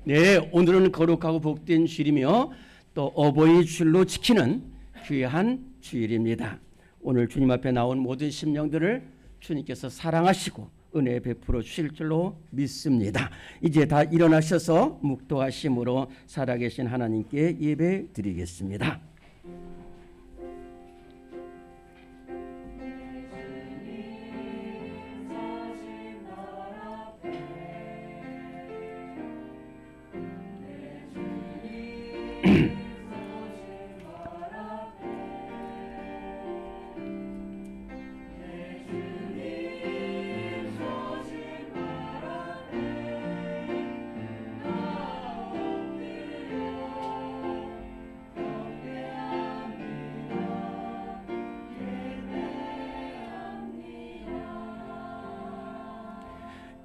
네, 오늘은 거룩하고 복된 주일이며 또 어버이 주일로 지키는 귀한 주일입니다. 오늘 주님 앞에 나온 모든 심령들을 주님께서 사랑하시고 은혜 베풀어 주실 줄로 믿습니다. 이제 다 일어나셔서 묵도하심으로 살아계신 하나님께 예배 드리겠습니다.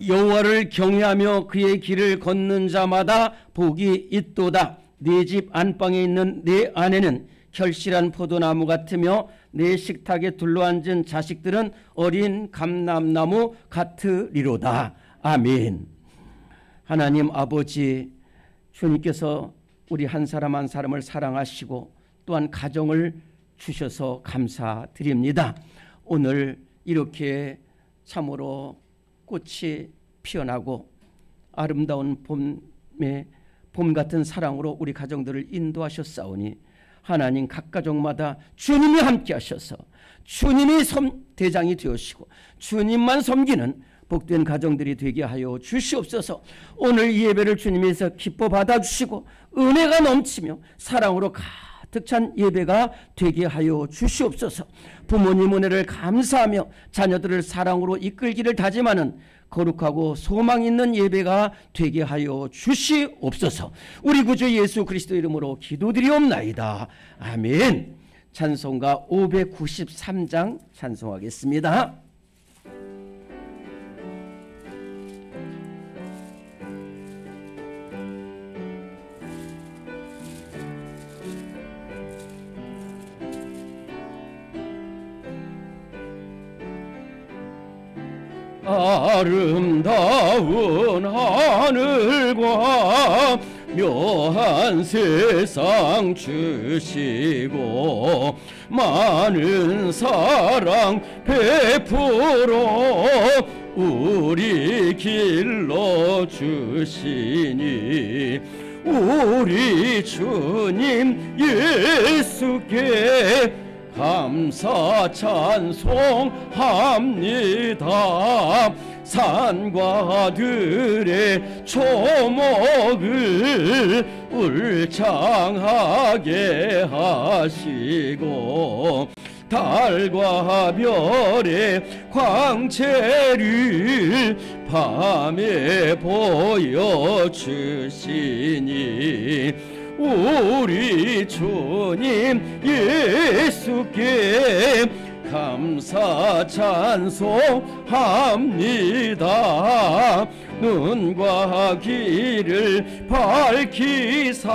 여호와를 경외하며 그의 길을 걷는 자마다 복이 있도다. 네 집 안방에 있는 내 아내는 결실한 포도나무 같으며 내 식탁에 둘러앉은 자식들은 어린 감람나무 같으리로다. 아멘. 하나님 아버지, 주님께서 우리 한 사람 한 사람을 사랑하시고 또한 가정을 주셔서 감사드립니다. 오늘 이렇게 참으로 꽃이 피어나고 아름다운 봄 같은 사랑으로 우리 가정들을 인도하셨사오니 하나님 각 가정마다 주님이 함께 하셔서 주님이 대장이 되시고 주님만 섬기는 복된 가정들이 되게 하여 주시옵소서. 오늘 이 예배를 주님께서 기뻐 받아주시고 은혜가 넘치며 사랑으로 가득 찬 예배가 되게 하여 주시옵소서. 부모님 은혜를 감사하며 자녀들을 사랑으로 이끌기를 다짐하는 거룩하고 소망 있는 예배가 되게 하여 주시옵소서. 우리 구주 예수 그리스도 이름으로 기도드리옵나이다. 아멘. 찬송가 593장 찬송하겠습니다. 아름다운 하늘과 묘한 세상 주시고 많은 사랑 베풀어 우리 길러 주시니 우리 주님 예수께 감사 찬송합니다. 산과 들의 초목을 울창하게 하시고 달과 별의 광채를 밤에 보여주시니 우리 주님 예수께 감사 찬송합니다. 눈과 귀를 밝히사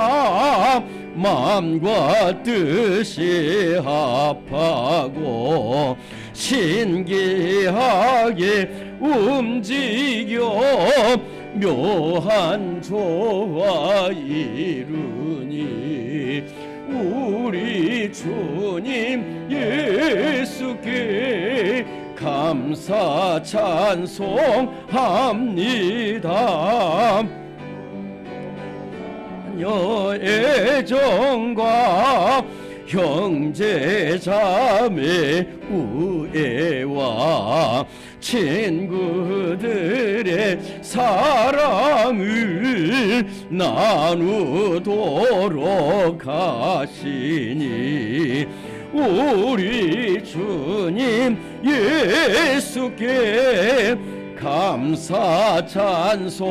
마음과 뜻이 합하고 신기하게 움직여 묘한 조화 이루니 우리 주님 예수께 감사 찬송합니다. 애정과 형제 자매 우애와 친구들의 사랑을 나누도록 하시니 우리 주님 예수께 감사 찬송합니다.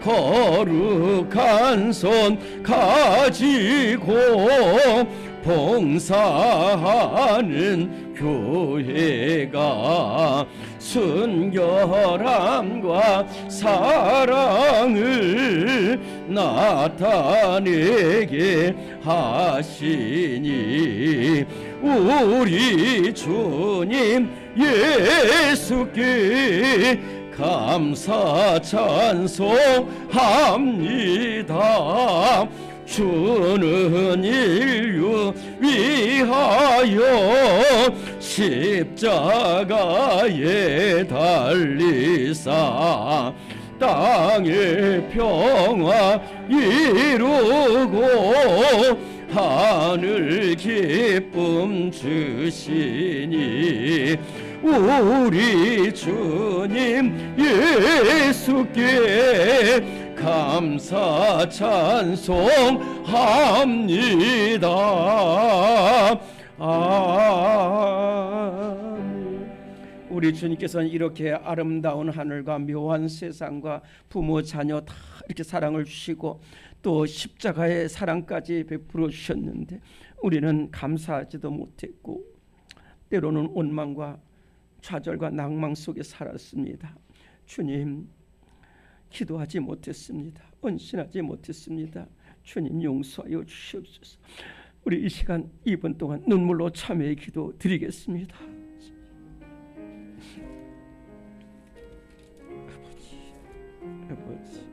거룩한 손 가지고 봉사하는 교회가 순결함과 사랑을 나타내게 하시니 우리 주님 예수께 감사 찬송합니다. 주는 인류 위하여 십자가에 달리사 땅의 평화 이루고 하늘 기쁨 주시니 우리 주님 예수께 감사 찬송합니다. 아멘. 우리 주님께서는 이렇게 아름다운 하늘과 묘한 세상과 부모 자녀 다 이렇게 사랑을 주시고 또 십자가의 사랑까지 베풀어 주셨는데 우리는 감사하지도 못했고 때로는 원망과 좌절과 낭망 속에 살았습니다. 주님, 기도하지 못했습니다. 헌신하지 못했습니다. 주님 용서하여 주시옵소서. 우리 이 시간 2분 동안 눈물로 참회의 기도 드리겠습니다. 아버지,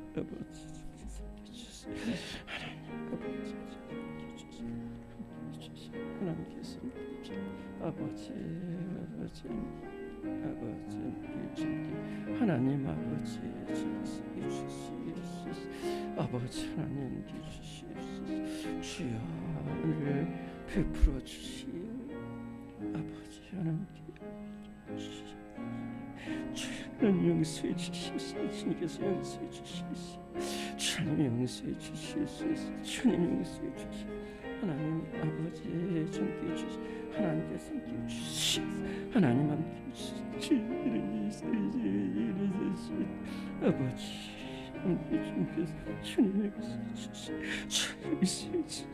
하나님께서 아버지 하나님 아버지 아버지 하나님 주시옵소서. 주여 은혜를 베풀어 주시오. 아버지 하나님께 주님 용서해 주시옵소서. 주님께서 용서해 주시옵소서. 주님 용서해 주시옵소서. 주님 용서해 주시옵소서. 하나님 아버지 함께 주시 하나님께서 함께 주시 하나님 함께 주시 아버지 함께 주님께서 주님 주시 주님 주시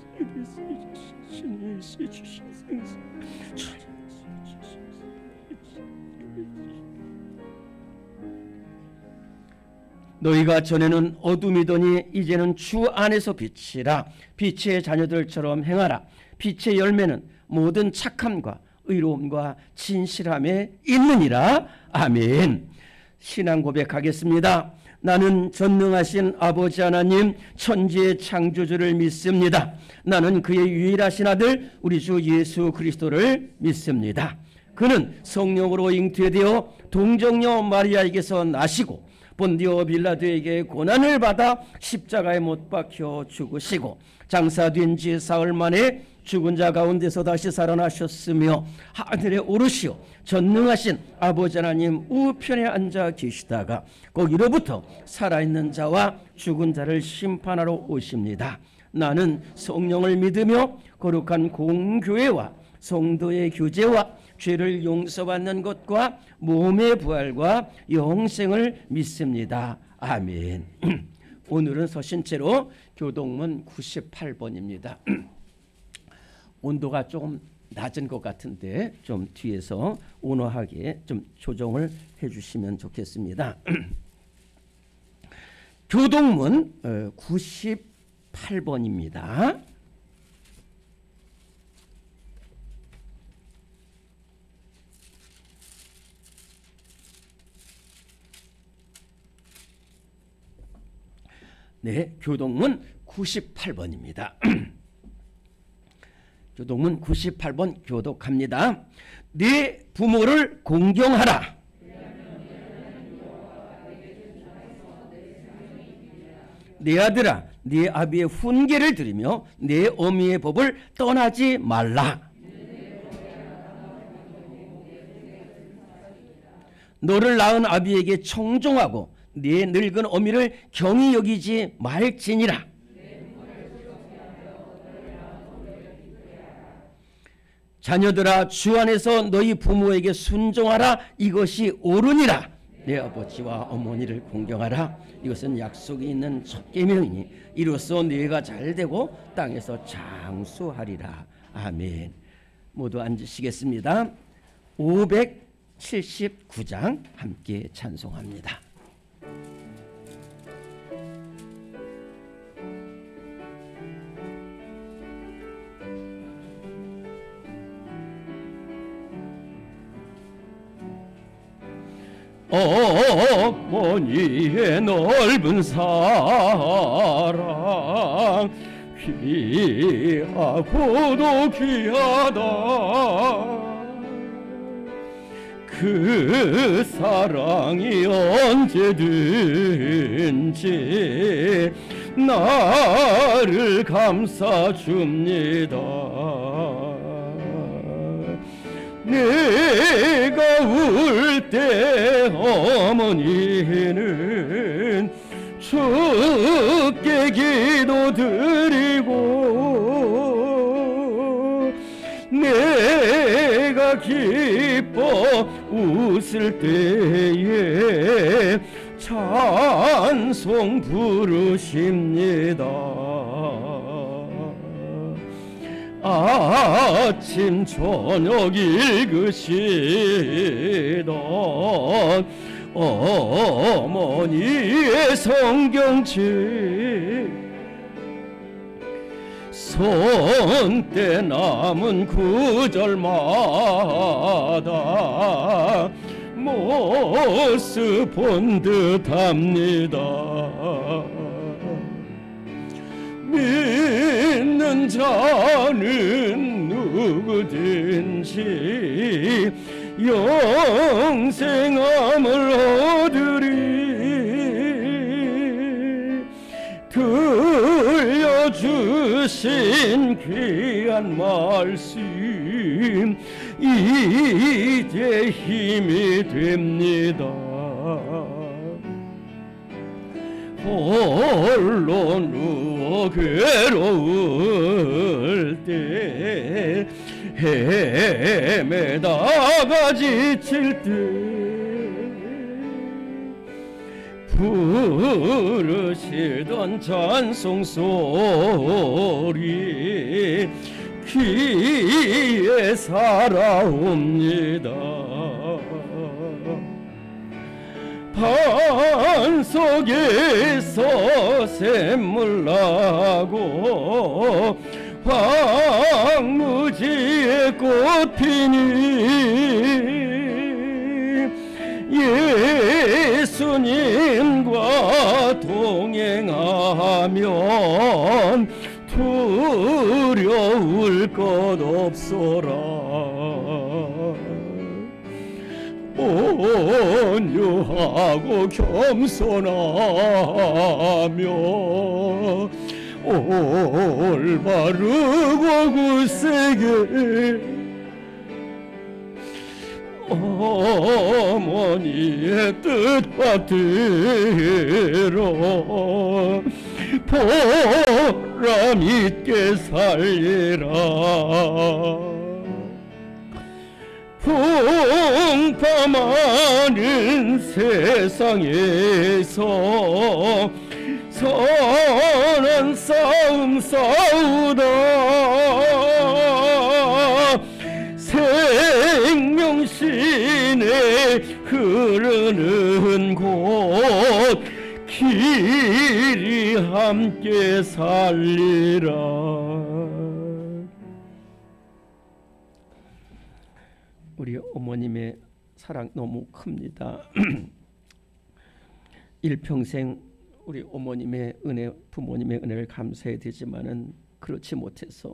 주님 주시 너희가 전에는 어둠이더니 이제는 주 안에서 빛이라. 빛의 자녀들처럼 행하라. 빛의 열매는 모든 착함과 의로움과 진실함에 있느니라. 아멘. 신앙 고백하겠습니다. 나는 전능하신 아버지 하나님 천지의 창조주를 믿습니다. 나는 그의 유일하신 아들 우리 주 예수 그리스도를 믿습니다. 그는 성령으로 잉태되어 동정녀 마리아에게서 나시고 본디오 빌라도에게 고난을 받아 십자가에 못 박혀 죽으시고 장사된 지 사흘 만에 죽은 자 가운데서 다시 살아나셨으며 하늘에 오르시어 전능하신 아버지 하나님 우편에 앉아 계시다가 거기로부터 살아있는 자와 죽은 자를 심판하러 오십니다. 나는 성령을 믿으며 거룩한 공교회와 성도의 교제와 죄를 용서받는 것과 몸의 부활과 영생을 믿습니다. 아멘. 오늘은 서신체로 교동문 98번입니다. 온도가 조금 낮은 것 같은데 좀 뒤에서 온화하게 좀 조정을 해주시면 좋겠습니다. 교동문 98번입니다. 네, 교동문 98번입니다. 교동문 98번 교독합니다. 네 부모를 공경하라. 내 아들아, 네 아비의 훈계를 들으며 내 어미의 법을 떠나지 말라. 너를 낳은 아비에게 청종하고 네 늙은 어미를 경히 여기지 말지니라. 자녀들아, 주 안에서 너희 부모에게 순종하라. 이것이 옳으니라. 내 아버지와 어머니를 공경하라. 이것은 약속이 있는 첫 계명이니 이로써 네가 잘되고 땅에서 장수하리라. 아멘. 모두 앉으시겠습니다. 579장 함께 찬송합니다. 어머니의 넓은 사랑 귀하고도 귀하다. 그 사랑이 언제든지 나를 감싸줍니다. 내가 울 때 어머니는 주께 기도드리고 내가 기뻐 웃을 때에 찬송 부르십니다. 아침 저녁 읽으시던 어머니의 성경책 손때 남은 구절마다 모습 본 듯합니다. 믿는 자는 누구든지 영생함을 얻으리. 들려주신 귀한 말씀 이제 힘이 됩니다. 홀로 누워 괴로울 때 헤매다가 지칠 때 부르시던 찬송 소리 귀에 살아옵니다. 반 속에서 샘물 나고 황무지에 꽃 피니 예수님과 동행하면 두려울 것 없소라. 온유하고 겸손하며 올바르고 굳세게 어머니의 뜻 받들어 보람 있게 살리라. 풍파많은 세상에서 선한 싸움 싸우다 생명신에 흐르는 곳 길이 함께 살리라. 우리 어머님의 사랑 너무 큽니다. 일평생 우리 어머님의 은혜, 부모님의 은혜를 감사해야 되지만은 그렇지 못해서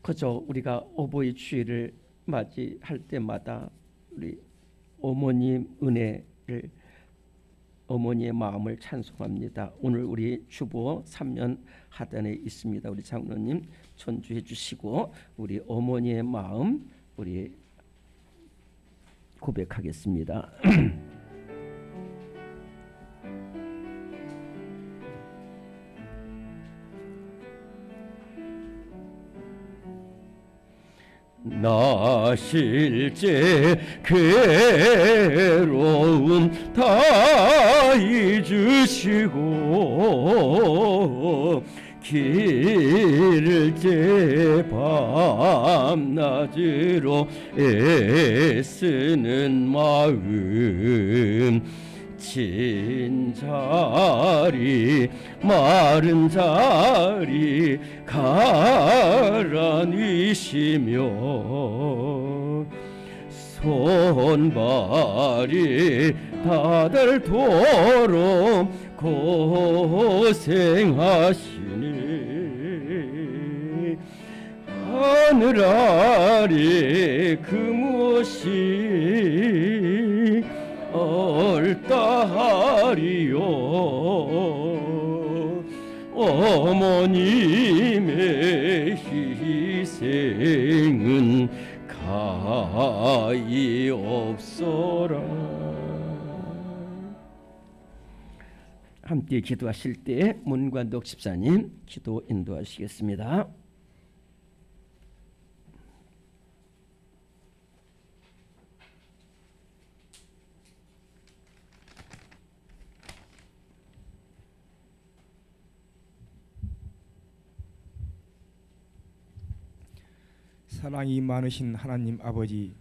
그저 우리가 어버이 주일을 맞이할 때마다 우리 어머님 은혜를, 어머니의 마음을 찬송합니다. 오늘 우리 주보 3년 하단에 있습니다. 우리 장로님 전주해 주시고 우리 어머니의 마음 우리 고백하겠습니다. 나 실제 괴로움 다 잊으시고 길을 제 밤낮으로 애쓰는 마음 진 자리 마른 자리 가라니시며 손발이 다들도록 고생하시니 하늘 아래 그 무엇이 얼따하리요. 어머님의 희생은 가히 없어라. 함께 기도하실 때 문관덕 집사님 기도 인도하시겠습니다. 사랑이 많으신 하나님 아버지,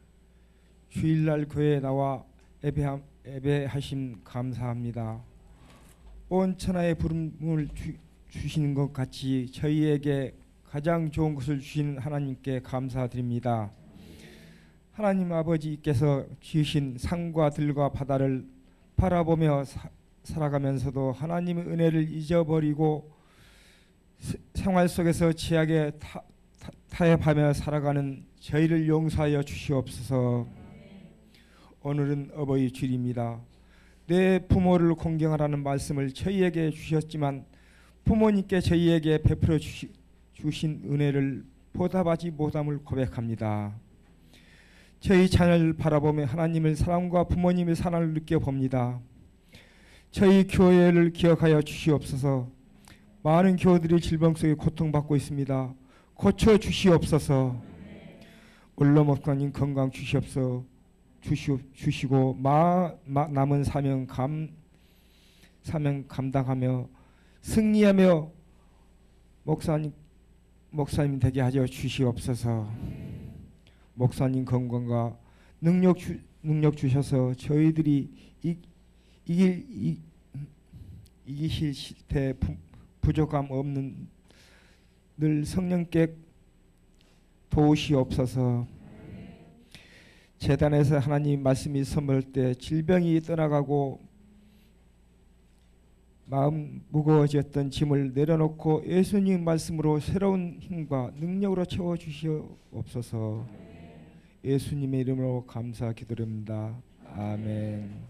주일날 교회에 나와 예배하심 감사합니다. 온 천하의 부름을 주시는 것 같이 저희에게 가장 좋은 것을 주신 하나님께 감사드립니다. 하나님 아버지께서 지으신 산과 들과 바다를 바라보며 살아가면서도 하나님의 은혜를 잊어버리고 생활 속에서 죄악에 타협하며 살아가는 저희를 용서하여 주시옵소서. 오늘은 어버이 주일입니다. 내 부모를 공경하라는 말씀을 저희에게 주셨지만 부모님께 저희에게 베풀어 주신 은혜를 보답하지 못함을 고백합니다. 저희 자녀를 바라보며 하나님의 사랑과 부모님의 사랑을 느껴봅니다. 저희 교회를 기억하여 주시옵소서. 많은 교우들이 질병 속에 고통받고 있습니다. 고쳐 주시옵소서. 올로 목사님 건강 주시옵소서. 주시고 남은 사명 감당하며 승리하며 목사님 되게 하여 주시옵소서. 목사님 건강과 능력 주셔서 저희들이 이기실 때 부족함 없는 늘 성령께 도우시옵소서. 제단에서 하나님 말씀이 선물할 때 질병이 떠나가고 마음 무거워졌던 짐을 내려놓고 예수님 말씀으로 새로운 힘과 능력으로 채워주시옵소서. 예수님의 이름으로 감사 기도드립니다. 아멘.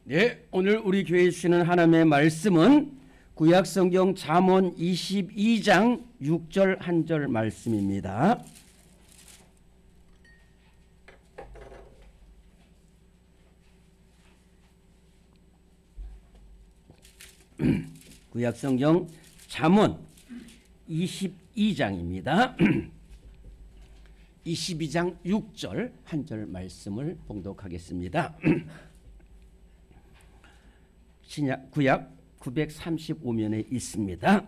네, 오늘 우리 교회에 주시는 하나님의 말씀은 구약성경 잠언 22장 6절 한 절 말씀입니다. 구약성경 잠언 22장입니다. 22장 6절 한 절 말씀을 봉독하겠습니다. 구약 935면에 있습니다.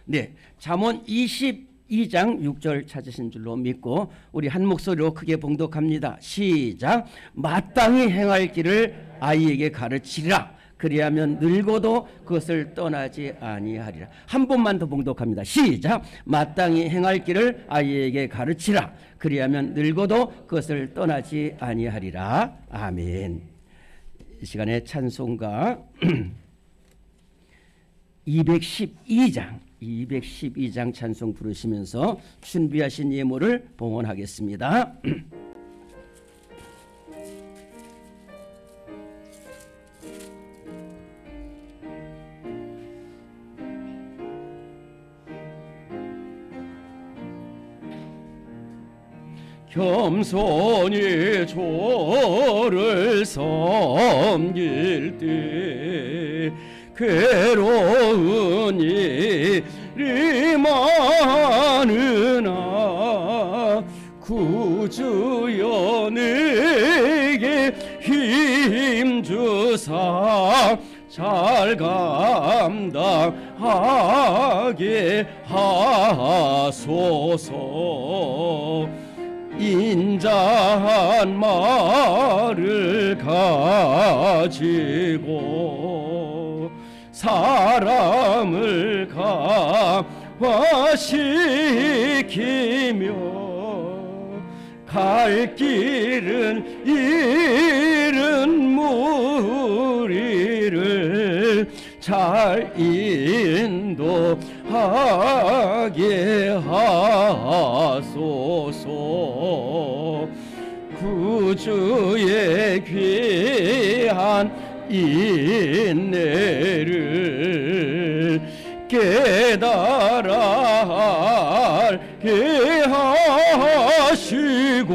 네, 잠언 22장 6절 찾으신 줄로 믿고 우리 한 목소리로 크게 봉독합니다. 시작. 마땅히 행할 길을 아이에게 가르치리라. 그리하면 늙어도 그것을 떠나지 아니하리라. 한 번만 더 봉독합니다. 시작. 마땅히 행할 길을 아이에게 가르치라. 그리하면 늙어도 그것을 떠나지 아니하리라. 아멘. 이 시간에 찬송가 212장 찬송 부르시면서 준비하신 예물을 봉헌하겠습니다. 겸손히 주를 섬길 때 괴로운 일이 많으나 구주여 내 책임주사 잘 감당하게 하소서. 인자한 말을 가지고 사람을 강화시키며 갈 길은 잃은 무리를 잘 인도하게 하소서. 구주의 귀한 인내를 깨달아 알게 하시고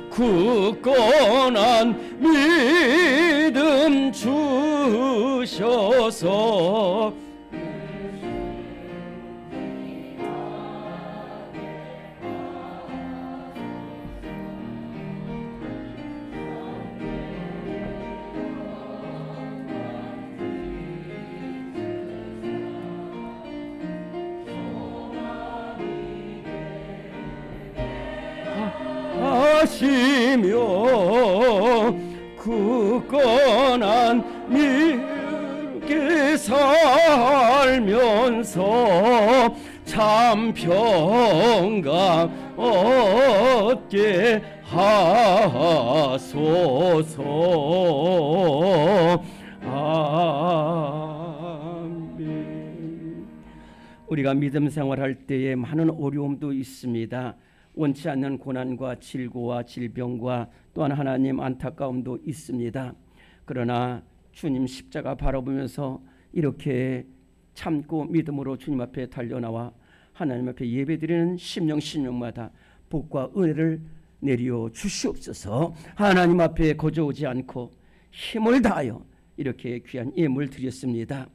굳건한 믿음 주셔서 하시며 굳건한 믿게 살면서 참 평강 얻게 하소서. 아멘. 우리가 믿음 생활할 때에 많은 어려움도 있습니다. 원치 않는 고난과 질고와 질병과 또한 하나님 안타까움도 있습니다. 그러나 주님 십자가 바라보면서 이렇게 참고 믿음으로 주님 앞에 달려나와 하나님 앞에 예배드리는 심령마다 복과 은혜를 내려 주시옵소서. 하나님 앞에 거저오지 않고 힘을 다하여 이렇게 귀한 예물 드렸습니다.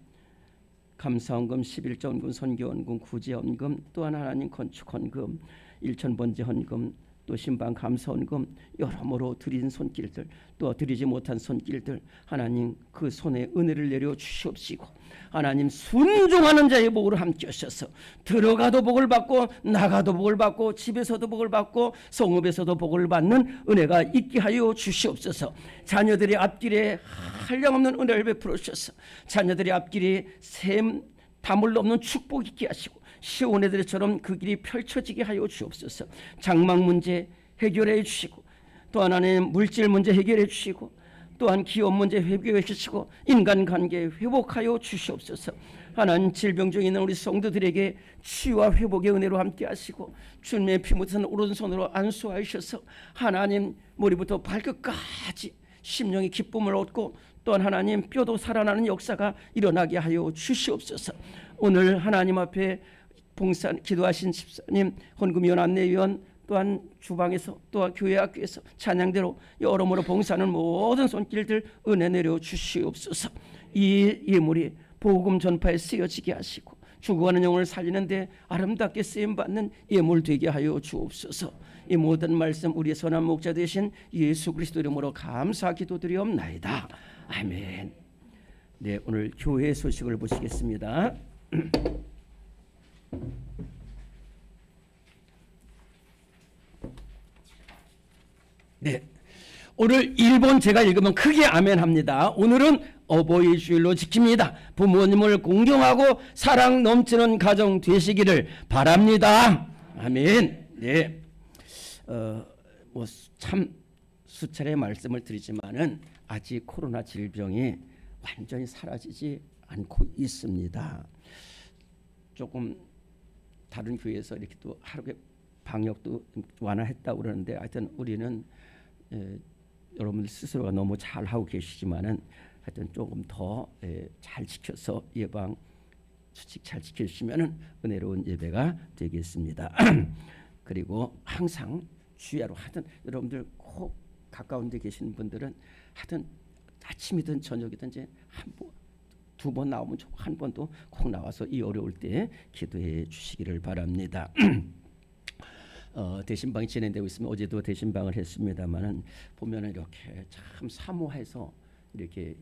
감사헌금, 11조헌금, 선교헌금, 구제헌금, 또한 하나님 건축헌금, 일천번제 헌금, 또 신방 감사헌금, 여러모로 드린 손길들, 또 드리지 못한 손길들 하나님 그 손에 은혜를 내려 주시옵시고 하나님 순종하는 자의 복으로 함께 하셔서 들어가도 복을 받고 나가도 복을 받고 집에서도 복을 받고 성읍에서도 복을 받는 은혜가 있게 하여 주시옵소서. 자녀들의 앞길에 한량없는 은혜를 베풀어 주셔서 자녀들의 앞길에 샘 담을 넘는 축복 있게 하시고 시온애들처럼 그 길이 펼쳐지게 하여 주옵소서. 장막 문제 해결해 주시고 또 하나님 물질 문제 해결해 주시고 또한 기업 문제 해결해 주시고 인간관계 회복하여 주시옵소서. 하나님 질병 중에 있는 우리 성도들에게 치유와 회복의 은혜로 함께 하시고 주님의 피 묻은 오른손으로 안수하셔서 하나님 머리부터 발끝까지 심령의 기쁨을 얻고 또한 하나님 뼈도 살아나는 역사가 일어나게 하여 주시옵소서. 오늘 하나님 앞에 봉사 기도하신 집사님, 헌금위원, 안내위원, 또한 주방에서 또한 교회 학교에서 찬양대로 여러모로 봉사하는 모든 손길들 은혜 내려 주시옵소서. 이 예물이 복음 전파에 쓰여지게 하시고 죽어가는 영혼을 살리는데 아름답게 쓰임받는 예물 되게 하여 주옵소서. 이 모든 말씀 우리의 선한 목자 되신 예수 그리스도 이름으로 감사 기도드리옵나이다. 아멘. 네, 오늘 교회 소식을 보시겠습니다. 네, 오늘 1번 제가 읽으면 크게 아멘합니다. 오늘은 어버이 주일로 지킵니다. 부모님을 공경하고 사랑 넘치는 가정 되시기를 바랍니다. 아멘. 네, 뭐 참 수차례 말씀을 드리지만은 아직 코로나 질병이 완전히 사라지지 않고 있습니다. 조금 다른 교회에서 이렇게 또 하루에 방역도 완화했다고 그러는데 하여튼 우리는 여러분들 스스로가 너무 잘 하고 계시지만은 하여튼 조금 더 잘 지켜서 예방 수칙 잘 지켜주시면은 은혜로운 예배가 되겠습니다. 그리고 항상 주야로 하여튼 여러분들 꼭 가까운 데 계시는 분들은 하여튼 아침이든 저녁이든지 한 번, 두 번 나오면 좋고 한 번도 꼭 나와서 이 어려울 때 기도해 주시기를 바랍니다. 대신방이 진행되고 있으면 어제도 대신방을 했습니다만은 보면은 이렇게 참 사모해서 이렇게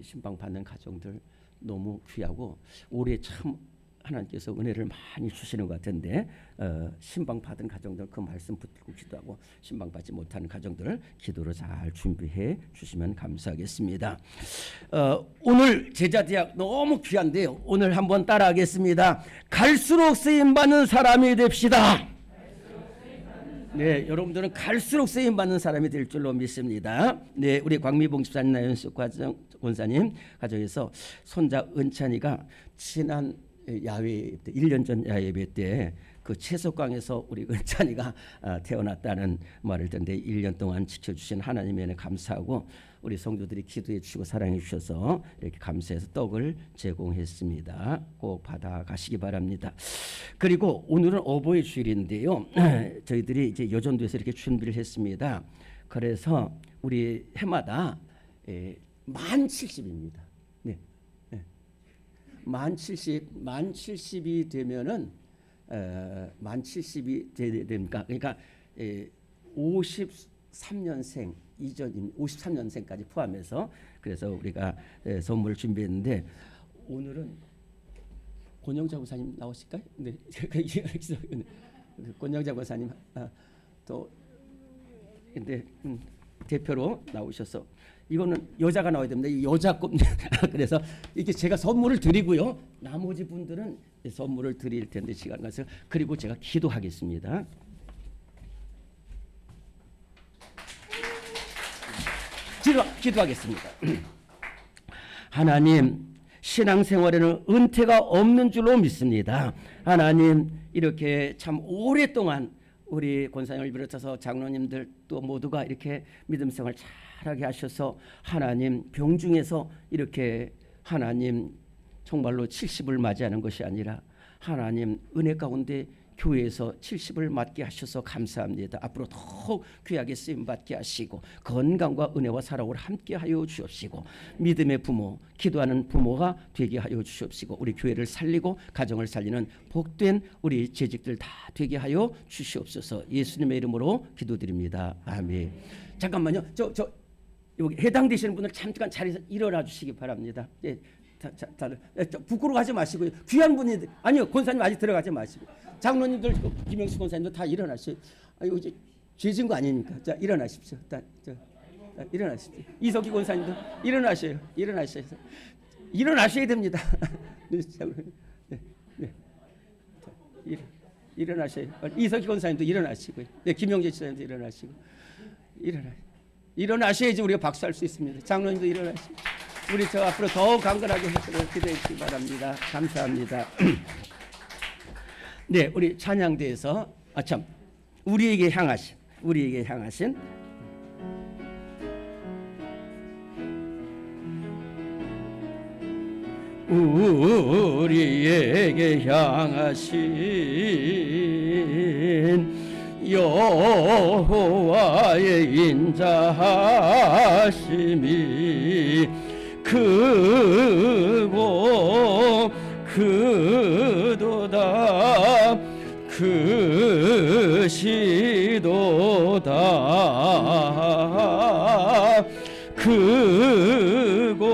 신방 받는 가정들 너무 귀하고 올해 참 하나님께서 은혜를 많이 주시는 것 같은데 신방 받은 가정들 그 말씀 붙들고 기도하고 신방 받지 못하는 가정들 기도로 잘 준비해 주시면 감사하겠습니다. 오늘 제자대학 너무 귀한데요. 오늘 한번 따라하겠습니다. 갈수록 쓰임 받는 사람이 됩시다. 네, 여러분들은 갈수록 쓰임 받는 사람이 될 줄로 믿습니다. 네, 우리 광미봉 집사님, 나연숙 권사님 가정에서 손자 은찬이가 지난 야외 때 1년 전 야외 때 그 채석강에서 우리 은찬이가 태어났다는 말을 듣는데 1년 동안 지켜주신 하나님의 은혜 감사하고 우리 성도들이 기도해 주시고 사랑해 주셔서 이렇게 감사해서 떡을 제공했습니다. 꼭 받아가시기 바랍니다. 그리고 오늘은 어버이 주일인데요. 저희들이 이제 여전도에서 이렇게 준비를 했습니다. 그래서 우리 해마다 만 70입니다. 네. 만 70이 되면은 만 70이 되니까 그러니까 53년생 이전 53년생까지 포함해서 그래서 우리가 선물을 준비했는데 오늘은 권영자 고사님 나오실까요? 네, 권영자 고사님 또 근데 대표로 나오셔서 이거는 여자가 나와야 됩니다. 이 여자 꼽 그래서 이게 제가 선물을 드리고요. 나머지 분들은 선물을 드릴 텐데 시간 가서 그리고 제가 기도하겠습니다. 기도하겠습니다. 하나님, 신앙생활에는 은퇴가 없는 줄로 믿습니다. 하나님, 이렇게 참 오랫동안 우리 권사님을 비롯해서 장로님들 또 모두가 이렇게 믿음 생활 잘하게 하셔서 하나님 병중에서 이렇게 하나님 정말로 70을 맞이하는 것이 아니라 하나님 은혜 가운데 교회에서 70을 맞게 하셔서 감사합니다. 앞으로 더욱 귀하게 쓰임받게 하시고 건강과 은혜와 사랑을 함께 하여 주옵시고 믿음의 부모, 기도하는 부모가 되게 하여 주옵시고 우리 교회를 살리고 가정을 살리는 복된 우리 재직들 다 되게 하여 주시옵소서. 예수님의 이름으로 기도드립니다. 아멘. 잠깐만요. 여기 해당되시는 분들 잠깐 자리에서 일어나 주시기 바랍니다. 예, 부끄러워하지 마시고요. 귀한 분이 아니요, 권사님 아직 들어가지 마시고 장로님들 김영수 권사님도 다 일어나시오. 이거 이제 죄진 거 아니니까 자 일어나십시오. 일어나십시오. 이석기 권사님도 일어나셔요. 일어나셔야 됩니다. 네. 일어나셔요. 이석기 권사님도 일어나시고요. 네, 김영재 지사님도 일어나시고 일어나셔야지 우리가 박수할 수 있습니다. 장로님도 일어나시고 우리 저 앞으로 더욱 강건하게 해주시길 기도해 주시기 바랍니다. 감사합니다. 네, 우리 찬양대에서 우리에게 향하신 우리에게 향하신 여호와의 인자하심이 크고 크도다 크시도다 크고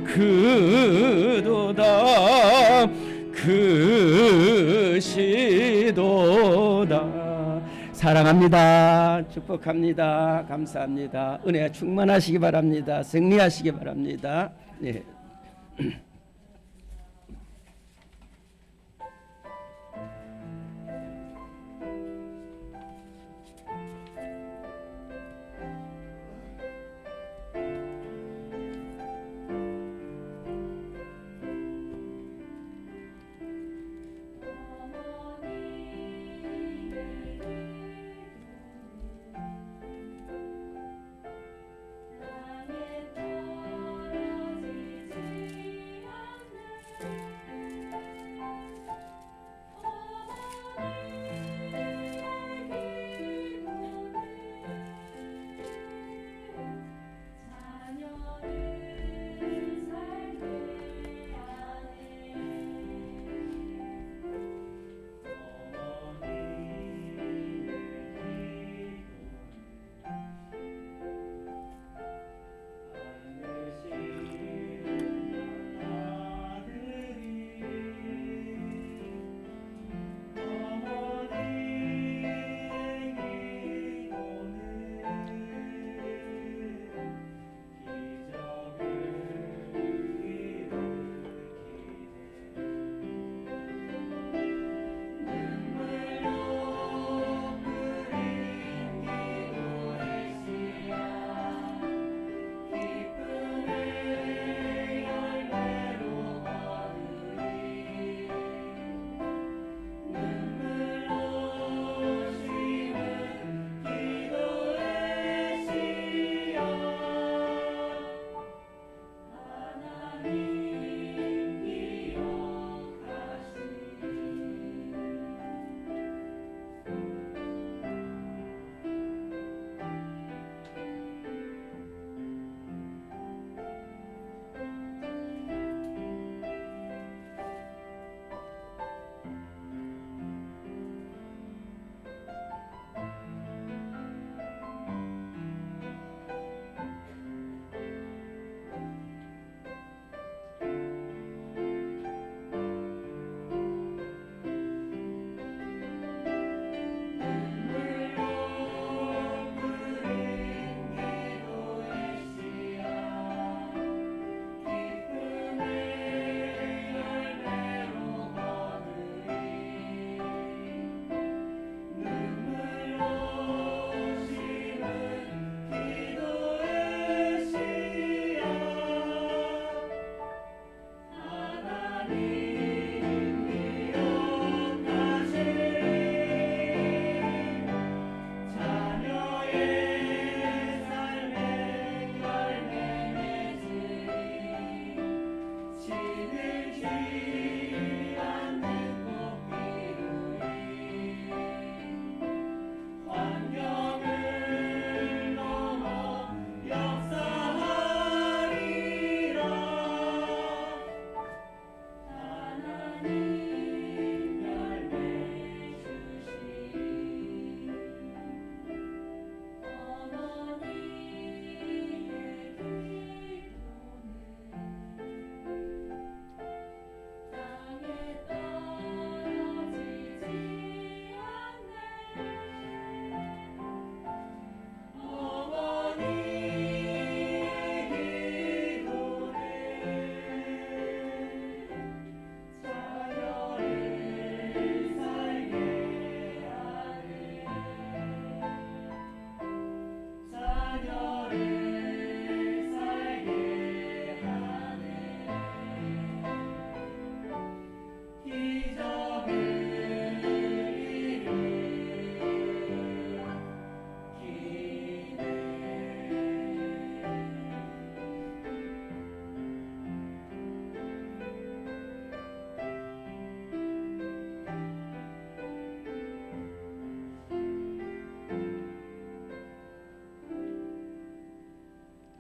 크도다 크시도다. 사랑합니다. 축복합니다. 감사합니다. 은혜가 충만하시기 바랍니다. 승리하시기 바랍니다. 네.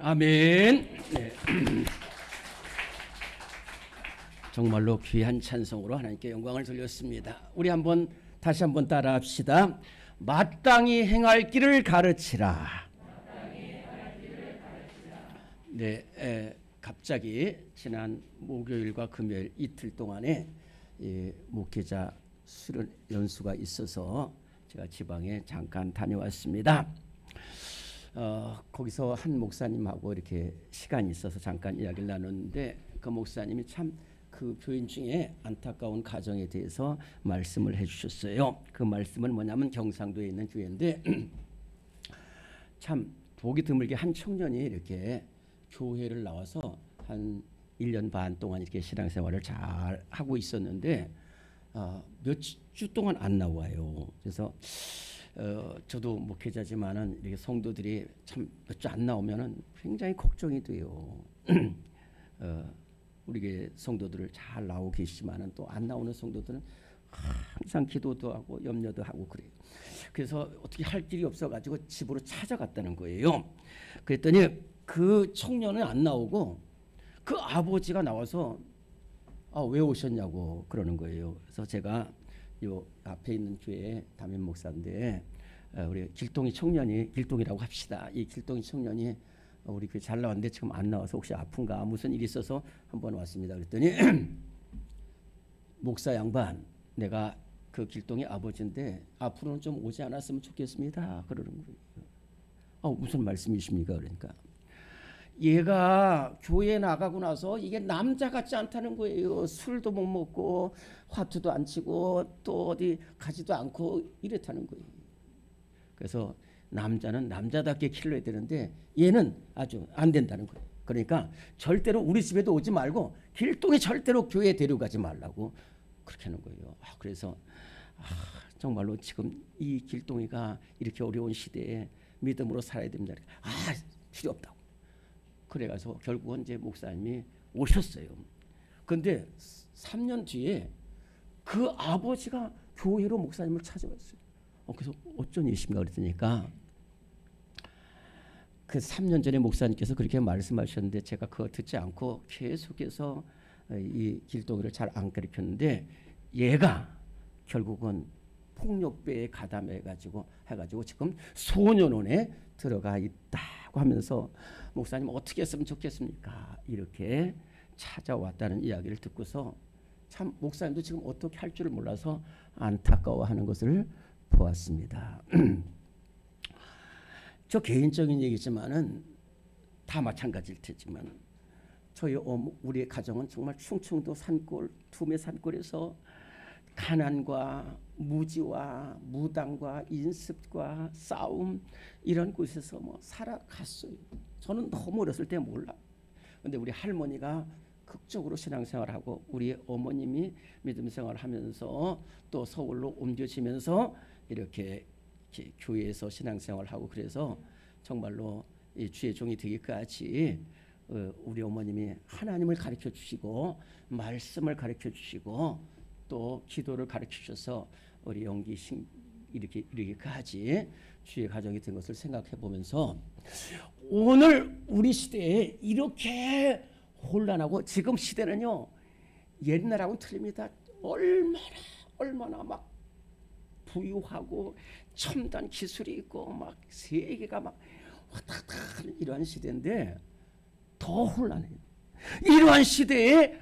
아멘. 네. 정말로 귀한 찬송으로 하나님께 영광을 돌렸습니다. 우리 다시 한번 따라합시다. 마땅히 행할 길을 가르치라. 네, 갑자기 지난 목요일과 금요일 이틀 동안에 목회자 수련 연수가 있어서 제가 지방에 잠깐 다녀왔습니다. 거기서 한 목사님하고 이렇게 시간이 있어서 잠깐 이야기를 나눴는데 그 목사님이 참 그 교인 중에 안타까운 가정에 대해서 말씀을 해주셨어요. 그 말씀은 뭐냐면 경상도에 있는 교회인데 참 보기 드물게 한 청년이 이렇게 교회를 나와서 한 1년 반 동안 이렇게 신앙생활을 잘 하고 있었는데 몇 주 동안 안 나와요. 그래서 저도 목회자지만은 이렇게 성도들이 참 몇 주 안 나오면은 굉장히 걱정이 돼요. 우리 교회 성도들을 잘 나오고 계시지만은 또 안 나오는 성도들은 항상 기도도 하고 염려도 하고 그래요. 그래서 어떻게 할 길이 없어가지고 집으로 찾아갔다는 거예요. 그랬더니 그 청년은 안 나오고 그 아버지가 나와서 왜 오셨냐고 그러는 거예요. 그래서 제가 요 앞에 있는 교회 담임 목사인데 우리 길동이 청년이 길동이라고 합시다. 이 길동이 청년이 우리 교회 잘 나왔는데 지금 안 나와서 혹시 아픈가 무슨 일이 있어서 한번 왔습니다. 그랬더니 목사 양반 내가 그 길동이 아버지인데 앞으로는 좀 오지 않았으면 좋겠습니다. 그러는 거예요. 무슨 말씀이십니까? 그러니까 얘가 교회에 나가고 나서 이게 남자 같지 않다는 거예요. 술도 못 먹고 화투도 안 치고 또 어디 가지도 않고 이랬다는 거예요. 그래서 남자는 남자답게 키워야 되는데 얘는 아주 안 된다는 거예요. 그러니까 절대로 우리 집에도 오지 말고 길동이 절대로 교회에 데려가지 말라고 그렇게 하는 거예요. 그래서 정말로 지금 이 길동이가 이렇게 어려운 시대에 믿음으로 살아야 됩니다. 필요 없다고. 그래가서 결국은 이제 목사님이 오셨어요. 그런데 3년 뒤에 그 아버지가 교회로 목사님을 찾아왔어요. 그래서 어쩐 일이십니까? 그랬더니까 그 3년 전에 목사님께서 그렇게 말씀하셨는데 제가 그거 듣지 않고 계속해서 이 길동이를 잘 안 가르쳤는데 얘가 결국은 폭력배에 가담해가지고 지금 소년원에 들어가 있다고 하면서 목사님 어떻게 했으면 좋겠습니까? 이렇게 찾아왔다는 이야기를 듣고서 참 목사님도 지금 어떻게 할 줄을 몰라서 안타까워하는 것을 보았습니다. 저 개인적인 얘기지만은 다 마찬가지일 테지만 우리의 가정은 정말 충청도 산골 투매 산골에서 가난과 무지와 무당과 인습과 싸움 이런 곳에서 살아갔어요. 저는 너무 어렸을 때 몰라. 근데 우리 할머니가 극적으로 신앙생활하고 우리 어머님이 믿음생활하면서 또 서울로 옮겨지면서 이렇게 교회에서 신앙생활하고 그래서 정말로 이 주의 종이 되기까지 우리 어머님이 하나님을 가르쳐 주시고 말씀을 가르쳐 주시고 또 기도를 가르쳐 주셔서 우리 영기 이르기까지 주의 가정이 된 것을 생각해 보면서 오늘 우리 시대에 이렇게 혼란하고 지금 시대는요 옛날하고는 틀립니다. 얼마나 막 부유하고 첨단 기술이 있고 막 세계가 막 왔다 갔다 하는 이러한 시대인데 더 혼란해요. 이러한 시대에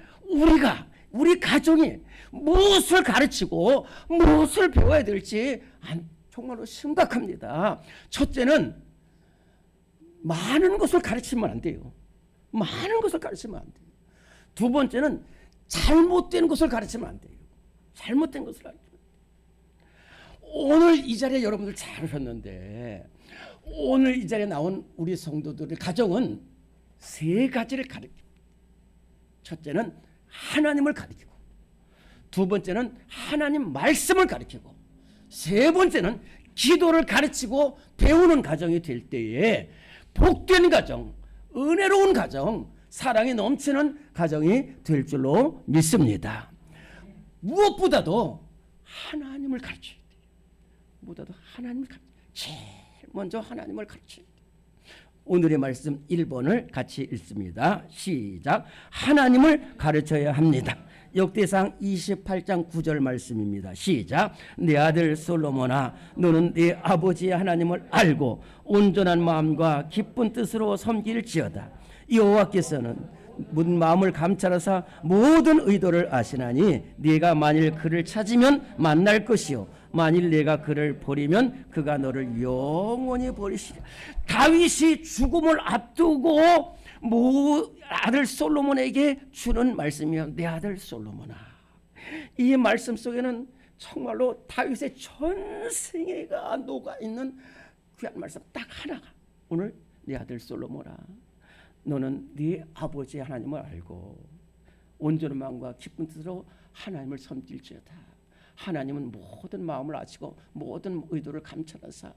우리 가정이 무엇을 가르치고 무엇을 배워야 될지 정말로 심각합니다. 첫째는 많은 것을 가르치면 안 돼요. 많은 것을 가르치면 안 돼요. 두 번째는 잘못된 것을 가르치면 안 돼요. 잘못된 것을 가르치면 안 돼요. 오늘 이 자리에 여러분들 잘 오셨는데 오늘 이 자리에 나온 우리 성도들의 가정은 세 가지를 가르칩니다. 첫째는 하나님을 가르치고 두 번째는 하나님 말씀을 가르치고 세 번째는 기도를 가르치고 배우는 가정이 될 때에 복된 가정, 은혜로운 가정, 사랑이 넘치는 가정이 될 줄로 믿습니다. 무엇보다도 하나님을 가르쳐야 돼요. 무엇보다도 하나님을 가르쳐야 돼요. 제일 먼저 하나님을 가르쳐야 돼요. 오늘의 말씀 1번을 같이 읽습니다. 시작. 하나님을 가르쳐야 합니다. 역대상 28장 9절 말씀입니다. 시작. 내 아들 솔로몬아, 너는 네 아버지의 하나님을 알고 온전한 마음과 기쁜 뜻으로 섬길지어다. 여호와께서는 마음을 감찰하사 모든 의도를 아시나니 네가 만일 그를 찾으면 만날 것이요 만일 네가 그를 버리면 그가 너를 영원히 버리시리라. 다윗이 죽음을 앞두고 아들 솔로몬에게 주는 말씀이요, 내 아들 솔로몬아. 이 말씀 속에는 정말로 다윗의 전생애가 녹아있는 귀한 말씀 딱 하나가, 오늘 내 아들 솔로몬아, 너는 네 아버지의 하나님을 알고 온전한 마음과 기쁜 뜻으로 하나님을 섬길지어다. 하나님은 모든 마음을 아시고 모든 의도를 감찰하사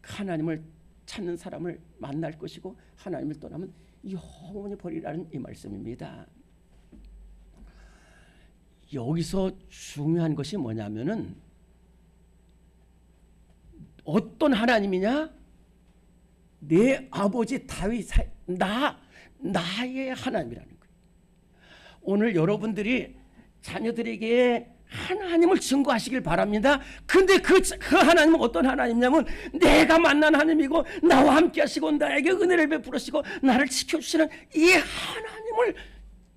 하나님을 찾는 사람을 만날 것이고 하나님을 떠나면 영원히 버리라는 이 말씀입니다. 여기서 중요한 것이 뭐냐면은 어떤 하나님이냐? 내 아버지 다윗, 나의 하나님이라는 거예요. 오늘 여러분들이 자녀들에게 하나님을 증거하시길 바랍니다. 근데 그 하나님은 어떤 하나님이냐면 내가 만난 하나님이고 나와 함께 하시고 나에게 은혜를 베풀으시고 나를 지켜주시는 이 하나님을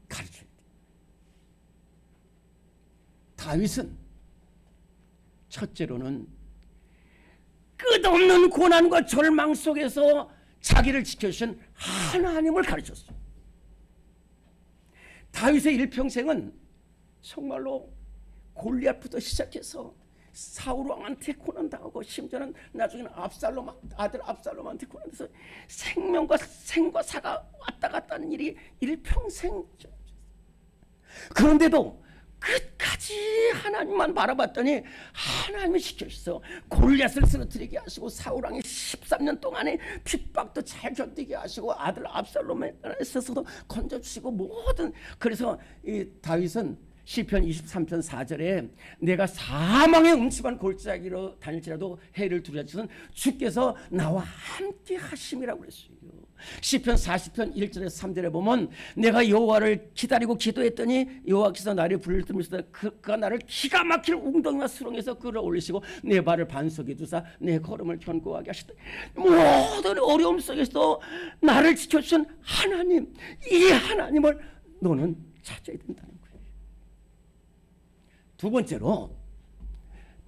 가르쳐야 돼요. 다윗은 첫째로는 끝없는 고난과 절망 속에서 자기를 지켜주신 하나님을 가르쳤어요. 다윗의 일평생은 정말로 골리앗부터 시작해서 사울 왕한테 고난당하고 심지어는 나중에는 아들 압살롬한테 고난해서 생과 사가 왔다 갔다 하는 일이 일평생. 그런데도 끝까지 하나님만 바라봤더니 하나님이 지켜주셔서 골리앗을 쓰러뜨리게 하시고 사울 왕이 13년 동안의 핍박도 잘 견디게 하시고 아들 압살롬에 있어서도 건져주시고 모든. 그래서 이 다윗은 시편 23편 4절에 내가 사망의 음침한 골짜기로 다닐지라도 해를 두려워하시는 주께서 나와 함께 하심이라고 그랬어요. 시편 40편 1절에서 3절에 보면 내가 여호와를 기다리고 기도했더니 여호와께서 나를 불러들으시다 그가 나를 기가 막힐 웅덩이와 수렁에서 끌어올리시고 내 발을 반석에 두사 내 걸음을 견고하게 하시다. 모든 어려움 속에서 나를 지켜주신 하나님, 이 하나님을 너는 찾아야 된다는 거예요. 두 번째로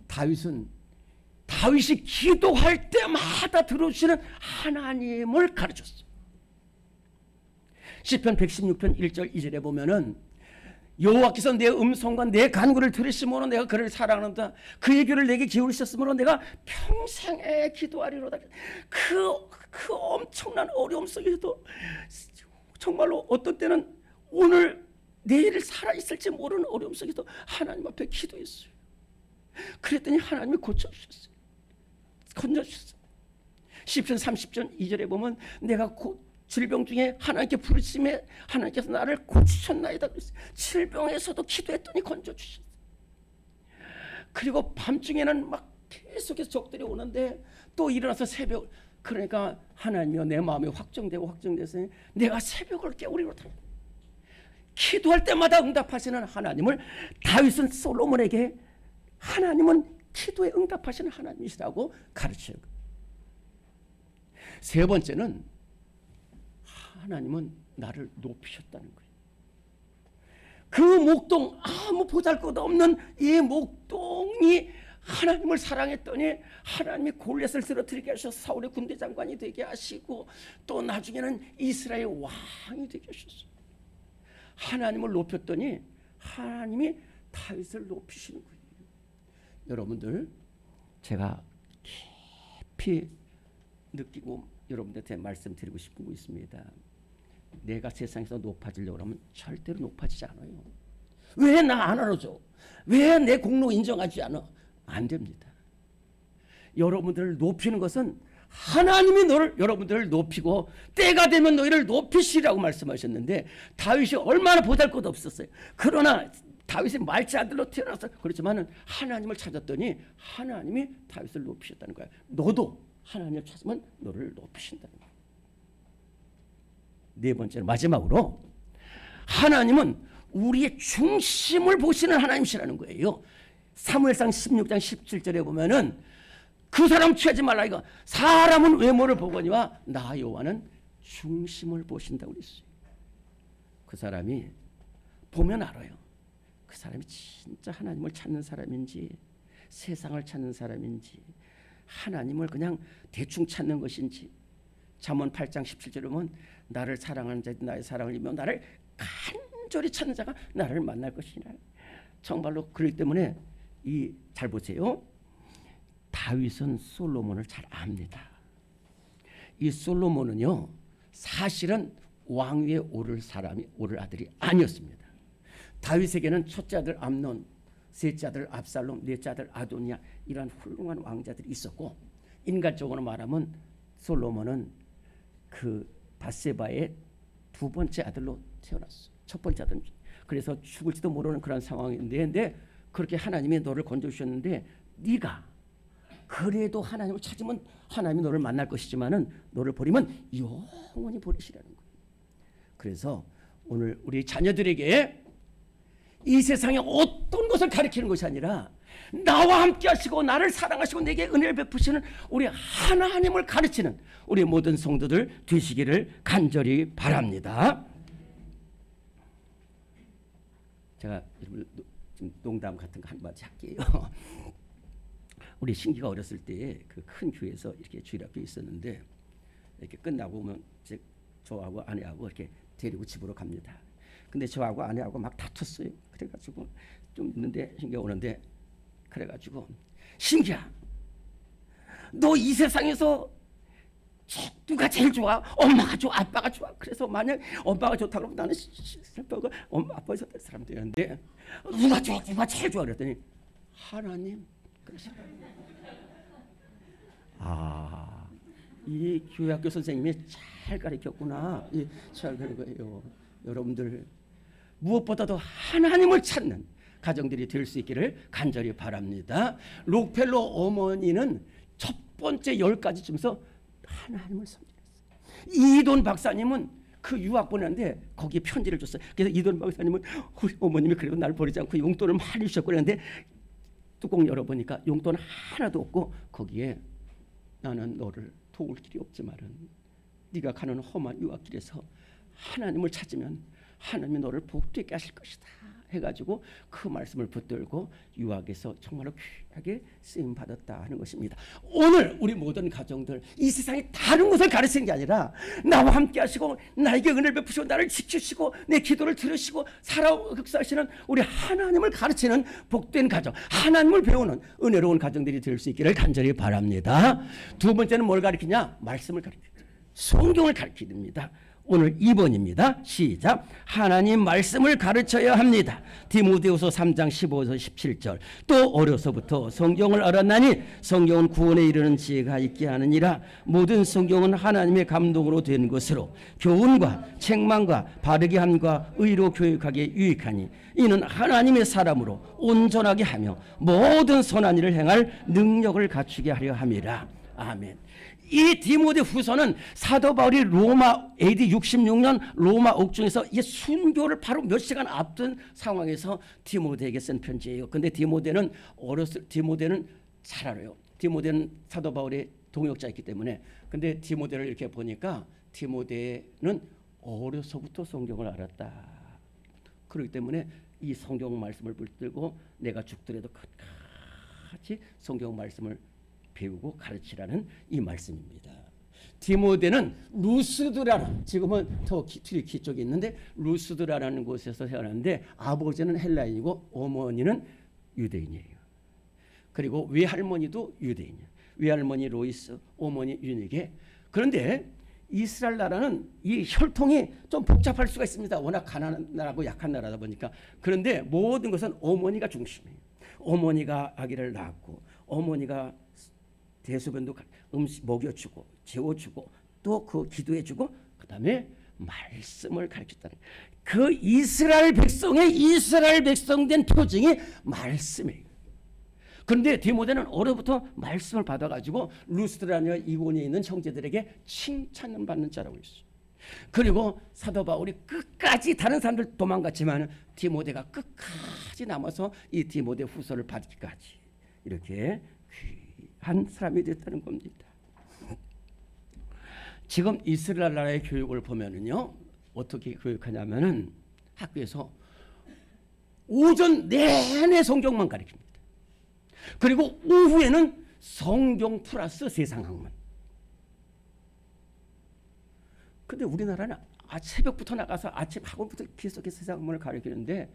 다윗이 기도할 때마다 들어주시는 하나님을 가르쳤어요. 시편 116편 1절 2절에 보면은 여호와께서 내 음성과 내 간구를 들으심으로 내가 그를 사랑한다. 그의 귀를 내게 기울이셨으므로 내가 평생에 기도하리로다. 그 엄청난 어려움 속에서도 정말로 어떤 때는 오늘 내일 살아있을지 모르는 어려움 속에도 하나님 앞에 기도했어요. 그랬더니 하나님이 고쳐주셨어요. 건져주셨어요. 시편 30편 2절에 보면 내가 질병 중에 하나님께 부르심에 하나님께서 나를 고치셨나이다 그랬어요. 질병에서도 기도했더니 건져주셨어요. 그리고 밤중에는 막 계속해서 적들이 오는데 또 일어나서 새벽, 그러니까 하나님이여 내 마음이 확정돼서 내가 새벽을 깨우리로다. 기도할 때마다 응답하시는 하나님을 다윗은 솔로몬에게 하나님은 기도에 응답하시는 하나님이시라고 가르쳐요. 세 번째는 하나님은 나를 높이셨다는 거예요. 그 목동, 아무 보잘것없는 이 목동이 하나님을 사랑했더니 하나님이 골리앗을 쓰러뜨리게 하셔서 사울의 군대 장관이 되게 하시고 또 나중에는 이스라엘 왕이 되게 하셨어요. 하나님을 높였더니 하나님이 다윗을 높이시는 거예요. 여러분들, 제가 깊이 느끼고 여러분들한테 말씀드리고 싶은 거 있습니다. 내가 세상에서 높아지려고 하면 절대로 높아지지 않아요. 왜 나 안 알아줘? 왜 내 공로 인정하지 않아? 안 됩니다. 여러분들을 높이는 것은 하나님이 여러분들을 높이고 때가 되면 너희를 높이시라고 말씀하셨는데 다윗이 얼마나 보잘것 없었어요. 그러나 다윗이 말치 아들로 태어나서 그렇지만은 하나님을 찾았더니 하나님이 다윗을 높이셨다는 거야. 너도 하나님을 찾으면 너를 높이신다는 거야. 네 번째로 마지막으로 하나님은 우리의 중심을 보시는 하나님이시라는 거예요. 사무엘상 16장 17절에 보면은 그 사람 취하지 말라 이거. 사람은 외모를 보거니와 나 여호와는 중심을 보신다고 그랬어요. 그 사람이 보면 알아요. 그 사람이 진짜 하나님을 찾는 사람인지 세상을 찾는 사람인지 하나님을 그냥 대충 찾는 것인지. 잠언 8장 17절에 보면 나를 사랑하는 자들이 나의 사랑을 이며 나를 간절히 찾는 자가 나를 만날 것이라. 정말로 그렇기 때문에 잘 보세요. 다윗은 솔로몬을 잘 압니다. 이 솔로몬은요 사실은 왕위에 오를 아들이 아니었습니다. 다윗에게는 첫째 아들 암논, 셋째 아들 압살롬, 넷째 아들 아도니아 이러한 훌륭한 왕자들이 있었고 인간적으로 말하면 솔로몬은 그 바세바의 두 번째 아들로 태어났어요. 첫 번째 아들은 그래서 죽을지도 모르는 그런 상황인데 근데 그렇게 하나님이 너를 건져주셨는데 네가 그래도 하나님을 찾으면 하나님이 너를 만날 것이지만은 너를 버리면 영원히 버리시라는 거예요. 그래서 오늘 우리 자녀들에게 이 세상에 어떤 것을 가르치는 것이 아니라 나와 함께 하시고 나를 사랑하시고 내게 은혜를 베푸시는 우리 하나님을 가르치는 우리 모든 성도들 되시기를 간절히 바랍니다. 제가 좀 농담 같은 거 한마디 할게요. 우리 신기가 어렸을 때 그 큰 교회에서 이렇게 주일학교에 있었는데 이렇게 끝나고 오면 저하고 아내하고 이렇게 데리고 집으로 갑니다. 근데 저하고 아내하고 막 다퉜어요. 그래가지고 좀 있는데 신기가 오는데 그래가지고 신기야 너 이 세상에서 누가 제일 좋아? 엄마가 좋아? 아빠가 좋아? 그래서 만약 엄마가 좋다 그러면 나는 슬퍼가 아빠가 좋다는 사람 되는데 누가 좋아? 누가 제일 좋아? 그랬더니 하나님 그러시더라고요. 이 교회학교 선생님이 잘 가르쳤구나. 잘 가르친 거예요. 여러분들 무엇보다도 하나님을 찾는 가정들이 될 수 있기를 간절히 바랍니다. 록펠러 어머니는 첫 번째 10가지쯤에서 하나님을 섬기셨어요. 이돈 박사님은 그 유학 보냈는데 거기에 편지를 줬어요. 그래서 이돈 박사님은 우리 어머님이 그래도 날 버리지 않고 용돈을 많이 주셨고 그랬는데 뚜껑 열어보니까 용돈 하나도 없고 거기에 나는 너를 도울 길이 없지만은 네가 가는 험한 유학길에서 하나님을 찾으면 하나님이 너를 복되게 하실 것이다 해가지고 그 말씀을 붙들고 유학에서 정말로 귀하게 쓰임 받았다 하는 것입니다. 오늘 우리 모든 가정들 이 세상에 다른 것을 가르치는 게 아니라 나와 함께 하시고 나에게 은혜를 베푸시고 나를 지키시고 내 기도를 들으시고 살아오고 역사하시는 우리 하나님을 가르치는 복된 가정, 하나님을 배우는 은혜로운 가정들이 될 수 있기를 간절히 바랍니다. 두 번째는 뭘 가르치냐? 말씀을 가르칩니다. 성경을 가르칩니다. 오늘 2번입니다. 시작. 하나님 말씀을 가르쳐야 합니다. 디모데후서 3장 15절 17절. 또 어려서부터 성경을 알았나니 성경은 구원에 이르는 지혜가 있게 하느니라. 모든 성경은 하나님의 감동으로 된 것으로 교훈과 책망과 바르게 함과 의로 교육하기에 유익하니 이는 하나님의 사람으로 온전하게 하며 모든 선한 일을 행할 능력을 갖추게 하려 함이라. 아멘. 이 디모데 후서는 사도 바울이 로마 AD 66년 로마 옥중에서 이 순교를 바로 몇 시간 앞둔 상황에서 디모데에게 쓴 편지예요. 근데 디모데는 잘 알아요. 디모데는 사도 바울의 동역자였기 때문에. 근데 디모데를 이렇게 보니까 디모데는 어려서부터 성경을 알았다. 그렇기 때문에 이 성경 말씀을 붙들고 내가 죽더라도 끝까지 성경 말씀을 배우고 가르치라는 이 말씀입니다. 디모데는 루스드라는 지금은 더 튀르키 쪽에 있는데 루스드라라는 곳에서 태어났는데 아버지는 헬라인이고 어머니는 유대인이에요. 그리고 외할머니도 유대인이에요. 외할머니 로이스, 어머니 유니게. 그런데 이스라엘 나라는 이 혈통이 좀 복잡할 수가 있습니다. 워낙 가난한 나라고 약한 나라다 보니까. 그런데 모든 것은 어머니가 중심이에요. 어머니가 아기를 낳았고 어머니가 대소변도 음식 먹여주고 재워주고 또 그 기도해주고 그 다음에 말씀을 가르쳤다는 그 이스라엘 백성된 표징이 말씀이에요. 그런데 디모데는 어려부터 말씀을 받아가지고 루스드라나 이고니에 있는 형제들에게 칭찬을 받는 자라고 했어요. 그리고 사도 바울이 끝까지 다른 사람들 도망갔지만 디모데가 끝까지 남아서 이 디모데 후서를 받기까지 이렇게 귀한 사람이 됐다는 겁니다. 지금 이스라엘 나라의 교육을 보면은요, 어떻게 교육하냐면은 학교에서 오전 내내 성경만 가르칩니다. 그리고 오후에는 성경 플러스 세상학문. 근데 우리나라는 새벽부터 나가서 아침 학원부터 계속해서 세상학문을 가르치는데,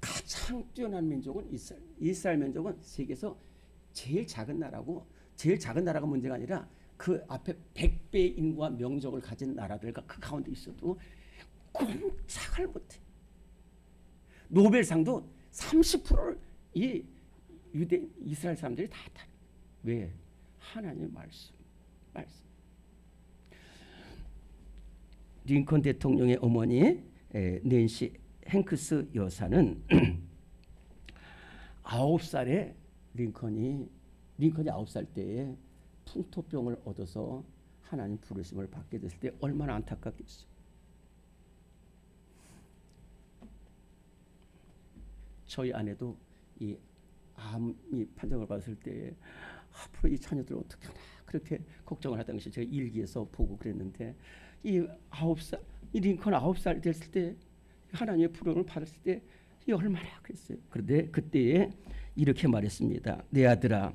가장 뛰어난 민족은 이스라엘 민족은 세계에서 제일 작은 나라고, 제일 작은 나라가 문제가 아니라 그 앞에 100배의 인구와 명족을 가진 나라들과 그 가운데 있어도 꼼짝을 못해. 노벨상도 30%를 이 이스라엘 사람들이 다 타. 왜? 하나님의 말씀. 링컨 대통령의 어머니 낸시 행크스 여사는 9살에 링컨이 9살 때에 풍토병을 얻어서 하나님 부르심을 받게 됐을 때 얼마나 안타깝겠어. 저희 아내도 이 암이 판정을 받았을 때 앞으로 이 자녀들 어떻게 하나 그렇게 걱정을 하던 것이 제가 일기에서 보고 그랬는데, 이 링컨 9살 됐을 때 하나님의 부름을 받았을 때 이 얼마나 그랬어요. 그런데 그때에 이렇게 말했습니다. 내 아들아,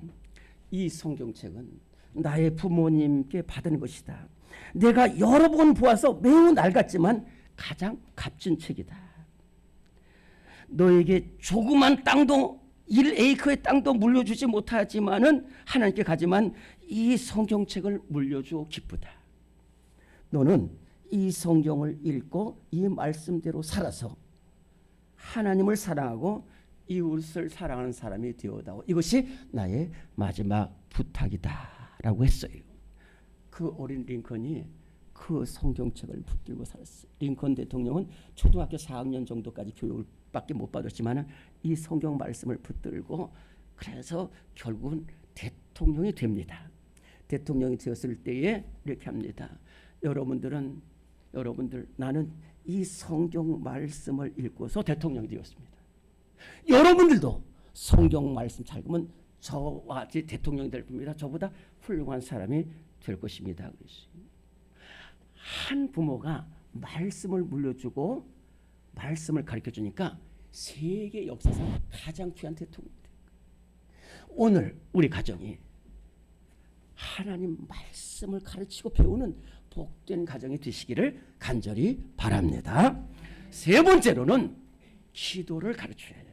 이 성경책은 나의 부모님께 받은 것이다. 내가 여러 번 보아서 매우 낡았지만 가장 값진 책이다. 너에게 조그만 땅도 1에이커의 땅도 물려주지 못하지만은 하나님께 가지만 이 성경책을 물려주어 기쁘다. 너는 이 성경을 읽고 이 말씀대로 살아서 하나님을 사랑하고 이웃을 사랑하는 사람이 되어다오. 이것이 나의 마지막 부탁이다 라고 했어요. 그 어린 링컨이 그 성경책을 붙들고 살았어요. 링컨 대통령은 초등학교 4학년 정도까지 교육을 밖에 못 받았지만 이 성경 말씀을 붙들고 그래서 결국은 대통령이 됩니다. 대통령이 되었을 때에 이렇게 합니다. 여러분들 나는 이 성경 말씀을 읽고서 대통령이 되었습니다. 여러분들도 성경 말씀 잘 보면 저와 같이 대통령이 될 겁니다. 저보다 훌륭한 사람이 될 것입니다. 한 부모가 말씀을 물려주고 말씀을 가르쳐주니까 세계 역사상 가장 귀한 대통령이 됩니다. 오늘 우리 가정이 하나님 말씀을 가르치고 배우는 복된 가정이 되시기를 간절히 바랍니다. 세 번째로는 기도를 가르쳐야 해요.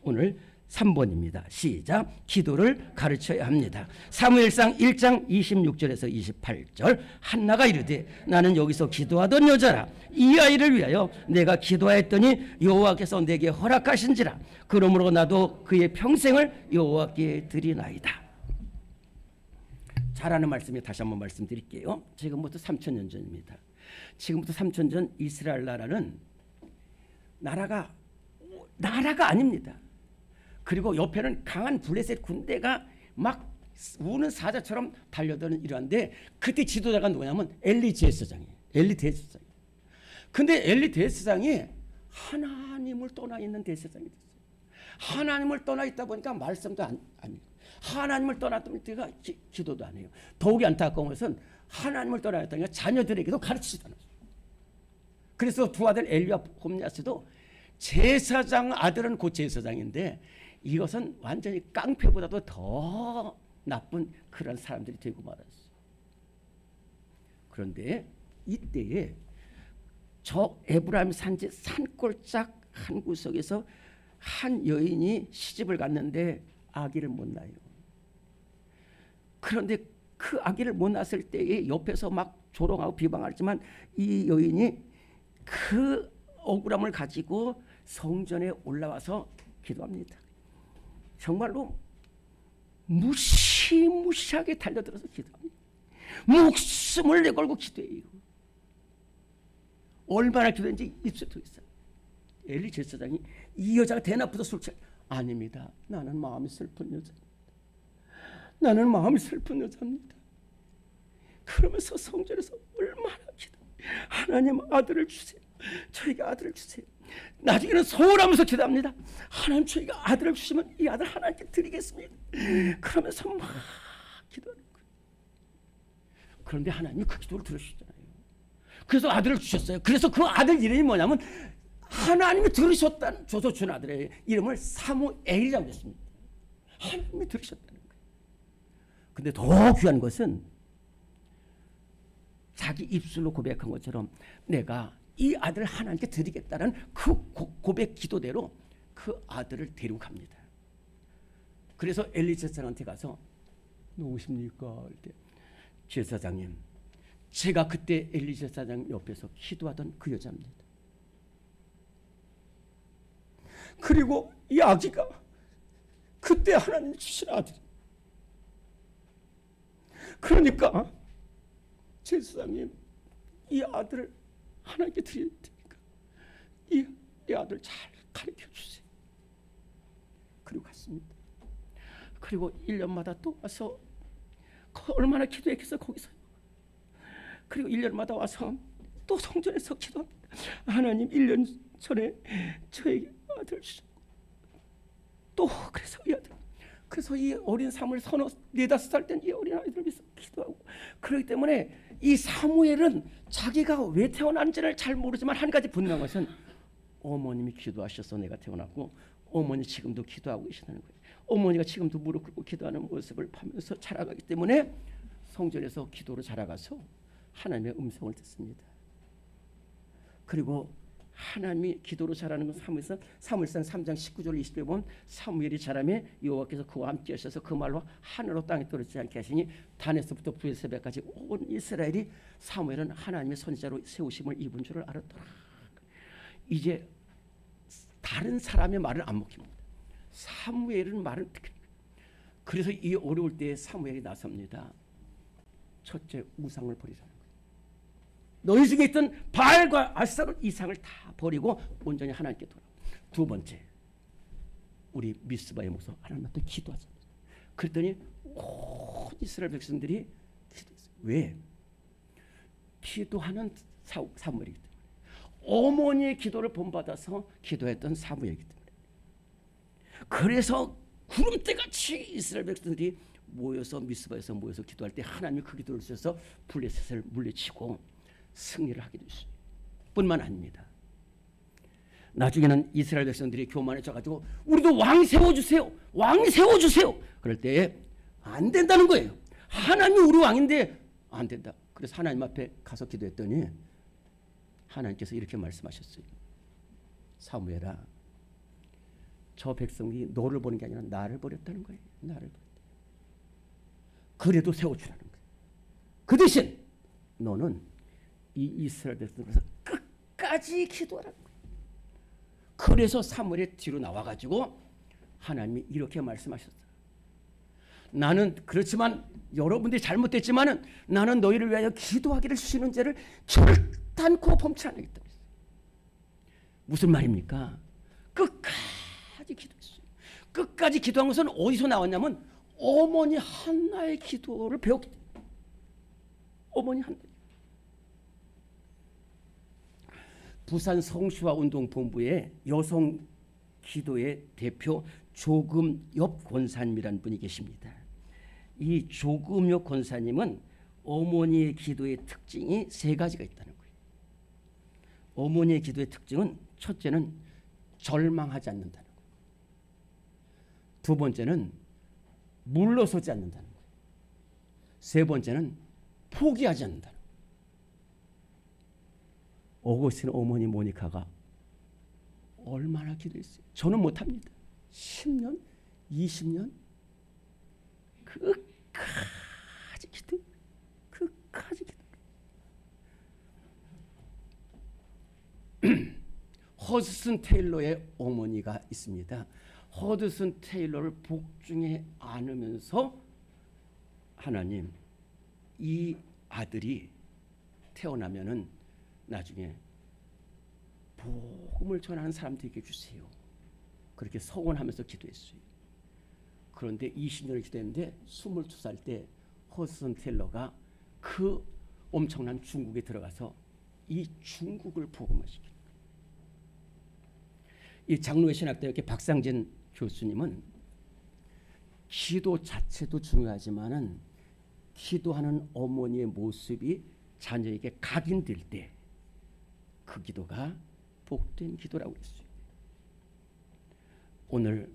오늘 3번입니다. 시작. 기도를 가르쳐야 합니다. 사무엘상 1장 26절에서 28절. 한나가 이르되 나는 여기서 기도하던 여자라. 이 아이를 위하여 내가 기도하였더니 여호와께서 내게 허락하신지라. 그러므로 나도 그의 평생을 여호와께 드리나이다. 잘하는 말씀이 다시 한번 말씀드릴게요. 지금부터 3000년 전입니다. 지금부터 3000년 전 이스라엘 나라는 나라가 아닙니다. 그리고 옆에는 강한 블레셋 군대가 막 우는 사자처럼 달려드는 이러한데, 그때 지도자가 누구냐면 엘리 제사장이에요. 엘리 대제사장. 근데 엘리 대제사장이 하나님을 떠나 있는 대제사장이 됐어요. 하나님을 떠나 있다 보니까 말씀도 안 읽고, 하나님을 떠났다 보니까 기도도 안 해요. 더욱이 안타까운 것은 하나님을 떠나였다니까 자녀들에게도 가르치지도 않았어요. 그래서 두 아들 엘리와 홈냐스도 제사장 아들은 곧 제사장인데 이것은 완전히 깡패보다도 더 나쁜 그런 사람들이 되고 말았어요. 그런데 이때에 저 에브라임 산지 산골짝 한 구석에서 한 여인이 시집을 갔는데 아기를 못 낳아요. 그런데 그 아기를 못 낳았을 때에 옆에서 막 조롱하고 비방하지만 이 여인이 그 억울함을 가지고 성전에 올라와서 기도합니다. 정말로 무시무시하게 달려들어서 기도합니다. 목숨을 내걸고 기도해요. 얼마나 기도했는지 입술도 있어요. 엘리 제사장이 이 여자가 대낮부터 술 취해. 아닙니다. 나는 마음이 슬픈 여자입니다. 나는 마음이 슬픈 여자입니다. 그러면서 성전에서 얼마나 하나님 아들을 주세요. 저에게 아들을 주세요. 나중에는 서울하면서 기도합니다. 하나님 저에게 아들을 주시면 이 아들 하나님께 드리겠습니다. 그러면서 막 기도하는 거예요. 그런데 하나님이 그 기도를 들으시잖아요. 그래서 아들을 주셨어요. 그래서 그 아들 이름이 뭐냐면 하나님이 들으셨다는 줘서 준 아들의 이름을 사무엘이라고 했습니다. 하나님이 들으셨다는 거예요. 근데 더 귀한 것은 자기 입술로 고백한 것처럼 내가 이 아들을 하나님께 드리겠다는 그 고백 기도대로 그 아들을 데리고 갑니다. 그래서 엘리 제사장한테 가서 누구십니까? 할 때 제사장님, 제가 그때 엘리 제사장 옆에서 기도하던 그 여자입니다. 그리고 이 아기가 그때 하나님 주신 아들. 그러니까 제사장님, 이 아들을 하나님께 드릴 테니까 이 아들 잘 가르쳐 주세요. 그리고 갔습니다. 그리고 1년마다 또 와서 얼마나 기도했겠어 거기서. 그리고 1년마다 와서 또 성전에서 기도합니다. 하나님 1년 전에 저에게 아들을 주셨고 또 그래서 이 아들, 그래서 이 어린 사무엘 서너 4-5살 땐 이 어린 아이들을 위해서 기도하고, 그렇기 때문에 이 사무엘은 자기가 왜 태어난지를 잘 모르지만 한 가지 분명한 것은 어머님이 기도하셔서 내가 태어났고 어머니 지금도 기도하고 계시다는 거예요. 어머니가 지금도 무릎 꿇고 기도하는 모습을 보면서 자라가기 때문에 성전에서 기도로 자라가서 하나님의 음성을 듣습니다. 그리고 하나님이 기도로 자라는 건 사무엘상 3장 19절 20절에 보면 사무엘이 자라매 여호와께서 그와 함께 하셔서 그 말로 하늘로 땅에 떨어지지 않게 하시니 단에서부터 브에셀까지 온 이스라엘이 사무엘은 하나님의 선지자로 세우심을 입은 줄을 알았더라. 이제 다른 사람의 말을 안 먹힙니다. 사무엘은 말을 듣게. 그래서 이 어려울 때 사무엘이 나섭니다. 첫째, 우상을 버리라는 거예요. 너희 중에 있던 바알과 아스타롯 이상을 다 버리고 온전히 하나님께 돌아. 두 번째, 우리 미스바에 모서 하나님한테 기도하자. 그랬더니 온 이스라엘 백성들이 기도했어요. 왜? 기도하는 사무엘이기 때문에. 어머니의 기도를 본받아서 기도했던 사무엘이기 때문에. 그래서 구름대같이 이스라엘 백성들이 모여서 미스바에서 모여서 기도할 때 하나님이 그 기도를 주셔서 블레셋을 물리치고 승리를 하게 됐어요. 뿐만 아닙니다. 나중에는 이스라엘 백성들이 교만해져가지고 우리도 왕 세워주세요, 왕 세워주세요. 그럴 때 안 된다는 거예요. 하나님이 우리 왕인데 안 된다. 그래서 하나님 앞에 가서 기도했더니 하나님께서 이렇게 말씀하셨어요. 사무엘아, 저 백성이 너를 버린 게 아니라 나를 버렸다는 거예요. 나를 버렸다. 그래도 세워주라는 거예요. 그 대신 너는 이 이스라엘 백성에서 끝까지 기도하라는 거예요. 그래서 사무엘의 뒤로 나와가지고 하나님이 이렇게 말씀하셨어요. 나는 그렇지만 여러분들이 잘못됐지만은 나는 너희를 위하여 기도하기를 주시는 죄를 결단코 범치 않겠다. 무슨 말입니까? 끝까지 기도했어요. 끝까지 기도한 것은 어디서 나왔냐면 어머니 한나의 기도를 배웠기 때문에. 어머니 한나. 부산 성수화운동본부의 여성 기도의 대표 조금엽 권사님이라는 분이 계십니다. 이 조금엽 권사님은 어머니의 기도의 특징이 3가지가 있다는 거예요. 어머니의 기도의 특징은 첫째는 절망하지 않는다는 거예요. 두 번째는 물러서지 않는다는 거예요. 세 번째는 포기하지 않는다는 거예요. 어거스틴 어머니 모니카가 얼마나 기도했어요. 저는 못합니다. 10년, 20년 끝까지 기도, 끝까지 기도. 허드슨 테일러의 어머니가 있습니다. 허드슨 테일러를 복중에 안으면서 하나님, 이 아들이 태어나면은 나중에 복음을 전하는 사람 되게 해주세요. 그렇게 서원하면서 기도했어요. 그런데 20년을 기도했는데 22살 때 허드슨 테일러가 그 엄청난 중국에 들어가서 이 중국을 복음화시키는 거예요. 이 장로회 신학대학의 박상진 교수님은 기도 자체도 중요하지만은 기도하는 어머니의 모습이 자녀에게 각인될 때 그 기도가 복된 기도라고 했어요. 오늘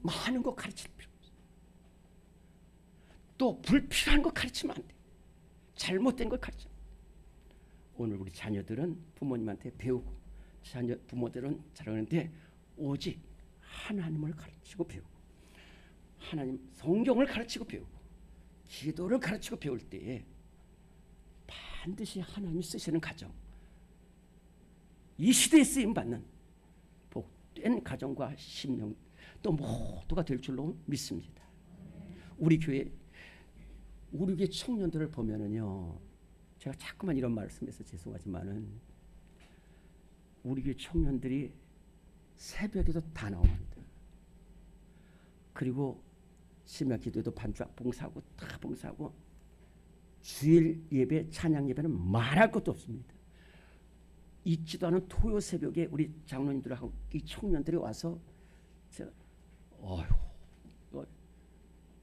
많은 거 가르칠 필요 없어요. 또 불필요한 거 가르치면 안 돼. 잘못된 걸 가르치면 안 돼. 오늘 우리 자녀들은 부모님한테 배우고 부모들은 잘하는데 오직 하나님을 가르치고 배우고 하나님 성경을 가르치고 배우고 기도를 가르치고 배울 때에 반드시 하나님이 쓰시는 가정, 이 시대에 쓰임받는 복된 가정과 심령 또 모두가 될 줄로 믿습니다. 우리 교회 청년들을 보면은요, 제가 자꾸만 이런 말씀해서 죄송하지만은 우리 교회 청년들이 새벽에도 다 나옵니다. 그리고 심야 기도에도 반주악 봉사하고 다 봉사하고 주일 예배 찬양 예배는 말할 것도 없습니다. 있지도 않은 토요 새벽에 우리 장로님들하고 이 청년들이 와서 제가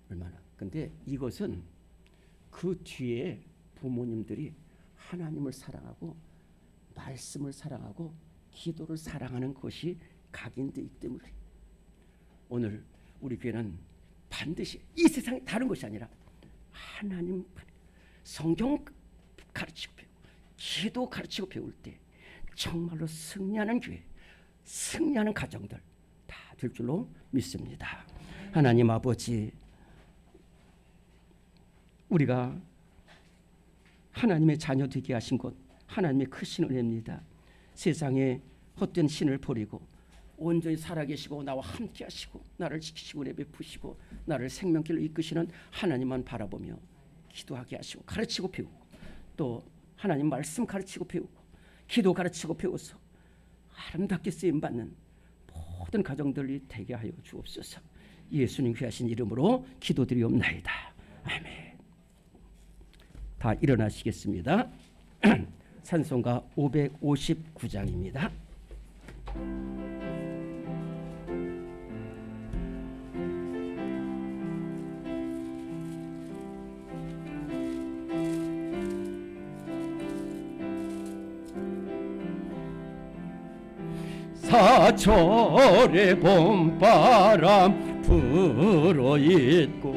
얼마나, 근데 이것은 그 뒤에 부모님들이 하나님을 사랑하고 말씀을 사랑하고 기도를 사랑하는 것이 각인되기 때문에 오늘 우리 교회는 반드시 이 세상이 다른 것이 아니라 하나님 성경 가르치고 배우고 기도 가르치고 배울 때 정말로 승리하는 교회, 승리하는 가정들 다 될 줄로 믿습니다. 하나님 아버지, 우리가 하나님의 자녀 되게 하신 것 하나님의 크신 은혜입니다. 세상에 헛된 신을 버리고 온전히 살아계시고 나와 함께 하시고 나를 지키시고 은혜 베푸시고 나를 생명길로 이끄시는 하나님만 바라보며 기도하게 하시고 가르치고 배우고 또 하나님 말씀 가르치고 배우고 기도 가르치고 배워서 아름답게 쓰임받는 모든 가정들이 되게 하여 주옵소서. 예수님 귀하신 이름으로 기도드리옵나이다. 아멘. 다 일어나시겠습니다. 찬송가 559장입니다. 사철의 봄바람 불어있고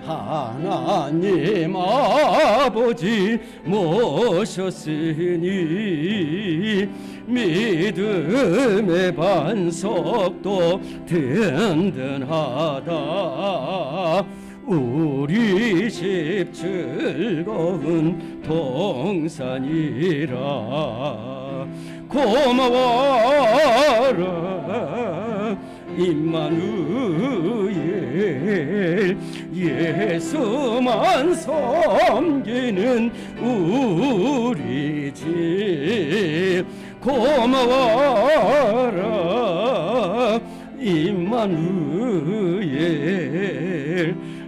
하나님 아버지 모셨으니 믿음의 반석도 든든하다. 우리 집 즐거운 동산이라. 고마워라 임마누엘, 예수만 섬기는 우리 집. 고마워라 임마누엘,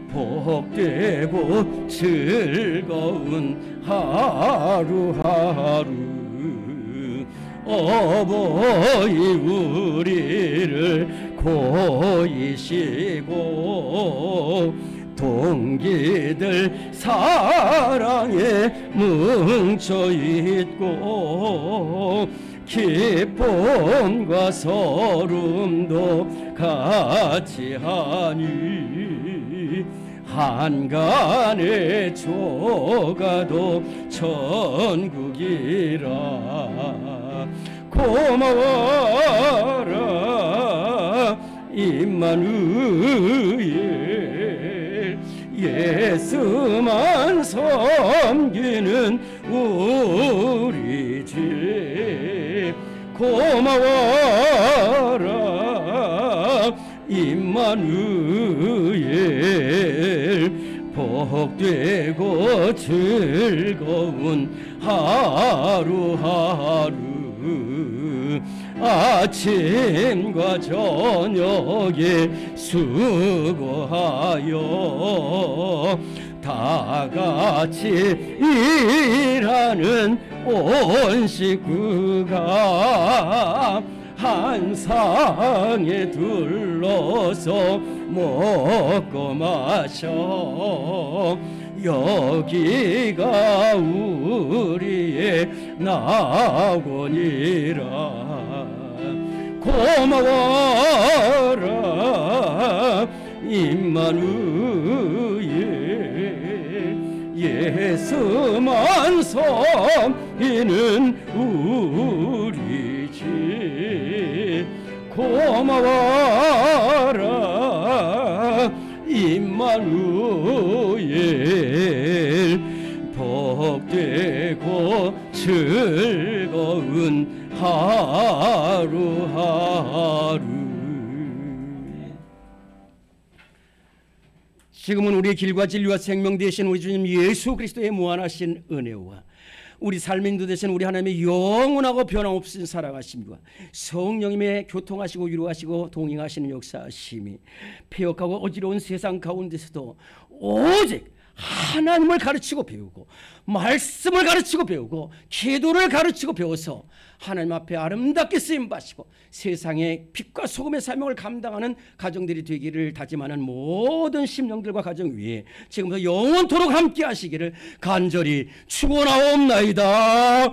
복되고 즐거운 하루하루. 어버이 우리를 고이시고 동기들 사랑에 뭉쳐있고 기쁨과 서름도 같이 하니 한간의 조가도 천국이라. 고마워라 임마누엘, 예수만 섬기는 우리 집. 고마워라 임마누엘, 복되고 즐거운 하루하루. 아침과 저녁에 수고하여 다 같이 일하는 온 식구가 한 상에 둘러서 먹고 마셔. 여기가 우리의 낙원이라. 고마워라 임마누엘, 예수만 섬기는 우리 집. 고마워라 임마누엘, 복되고 즐거운 하루하루. 지금은 우리의 길과 진리와 생명 되신 우리 주님 예수 그리스도의 무한하신 은혜와 우리 삶의 인도 되신 우리 하나님의 영원하고 변함없인 살아가심과 성령님의 교통하시고 위로하시고 동행하시는 역사하심이 폐역하고 어지러운 세상 가운데서도 오직 하나님을 가르치고 배우고 말씀을 가르치고 배우고 기도를 가르치고 배워서 하나님 앞에 아름답게 쓰임 받으시고 세상의 빛과 소금의 사명을 감당하는 가정들이 되기를 다짐하는 모든 심령들과 가정 위에 지금부터 영원토록 함께 하시기를 간절히 축원하옵나이다.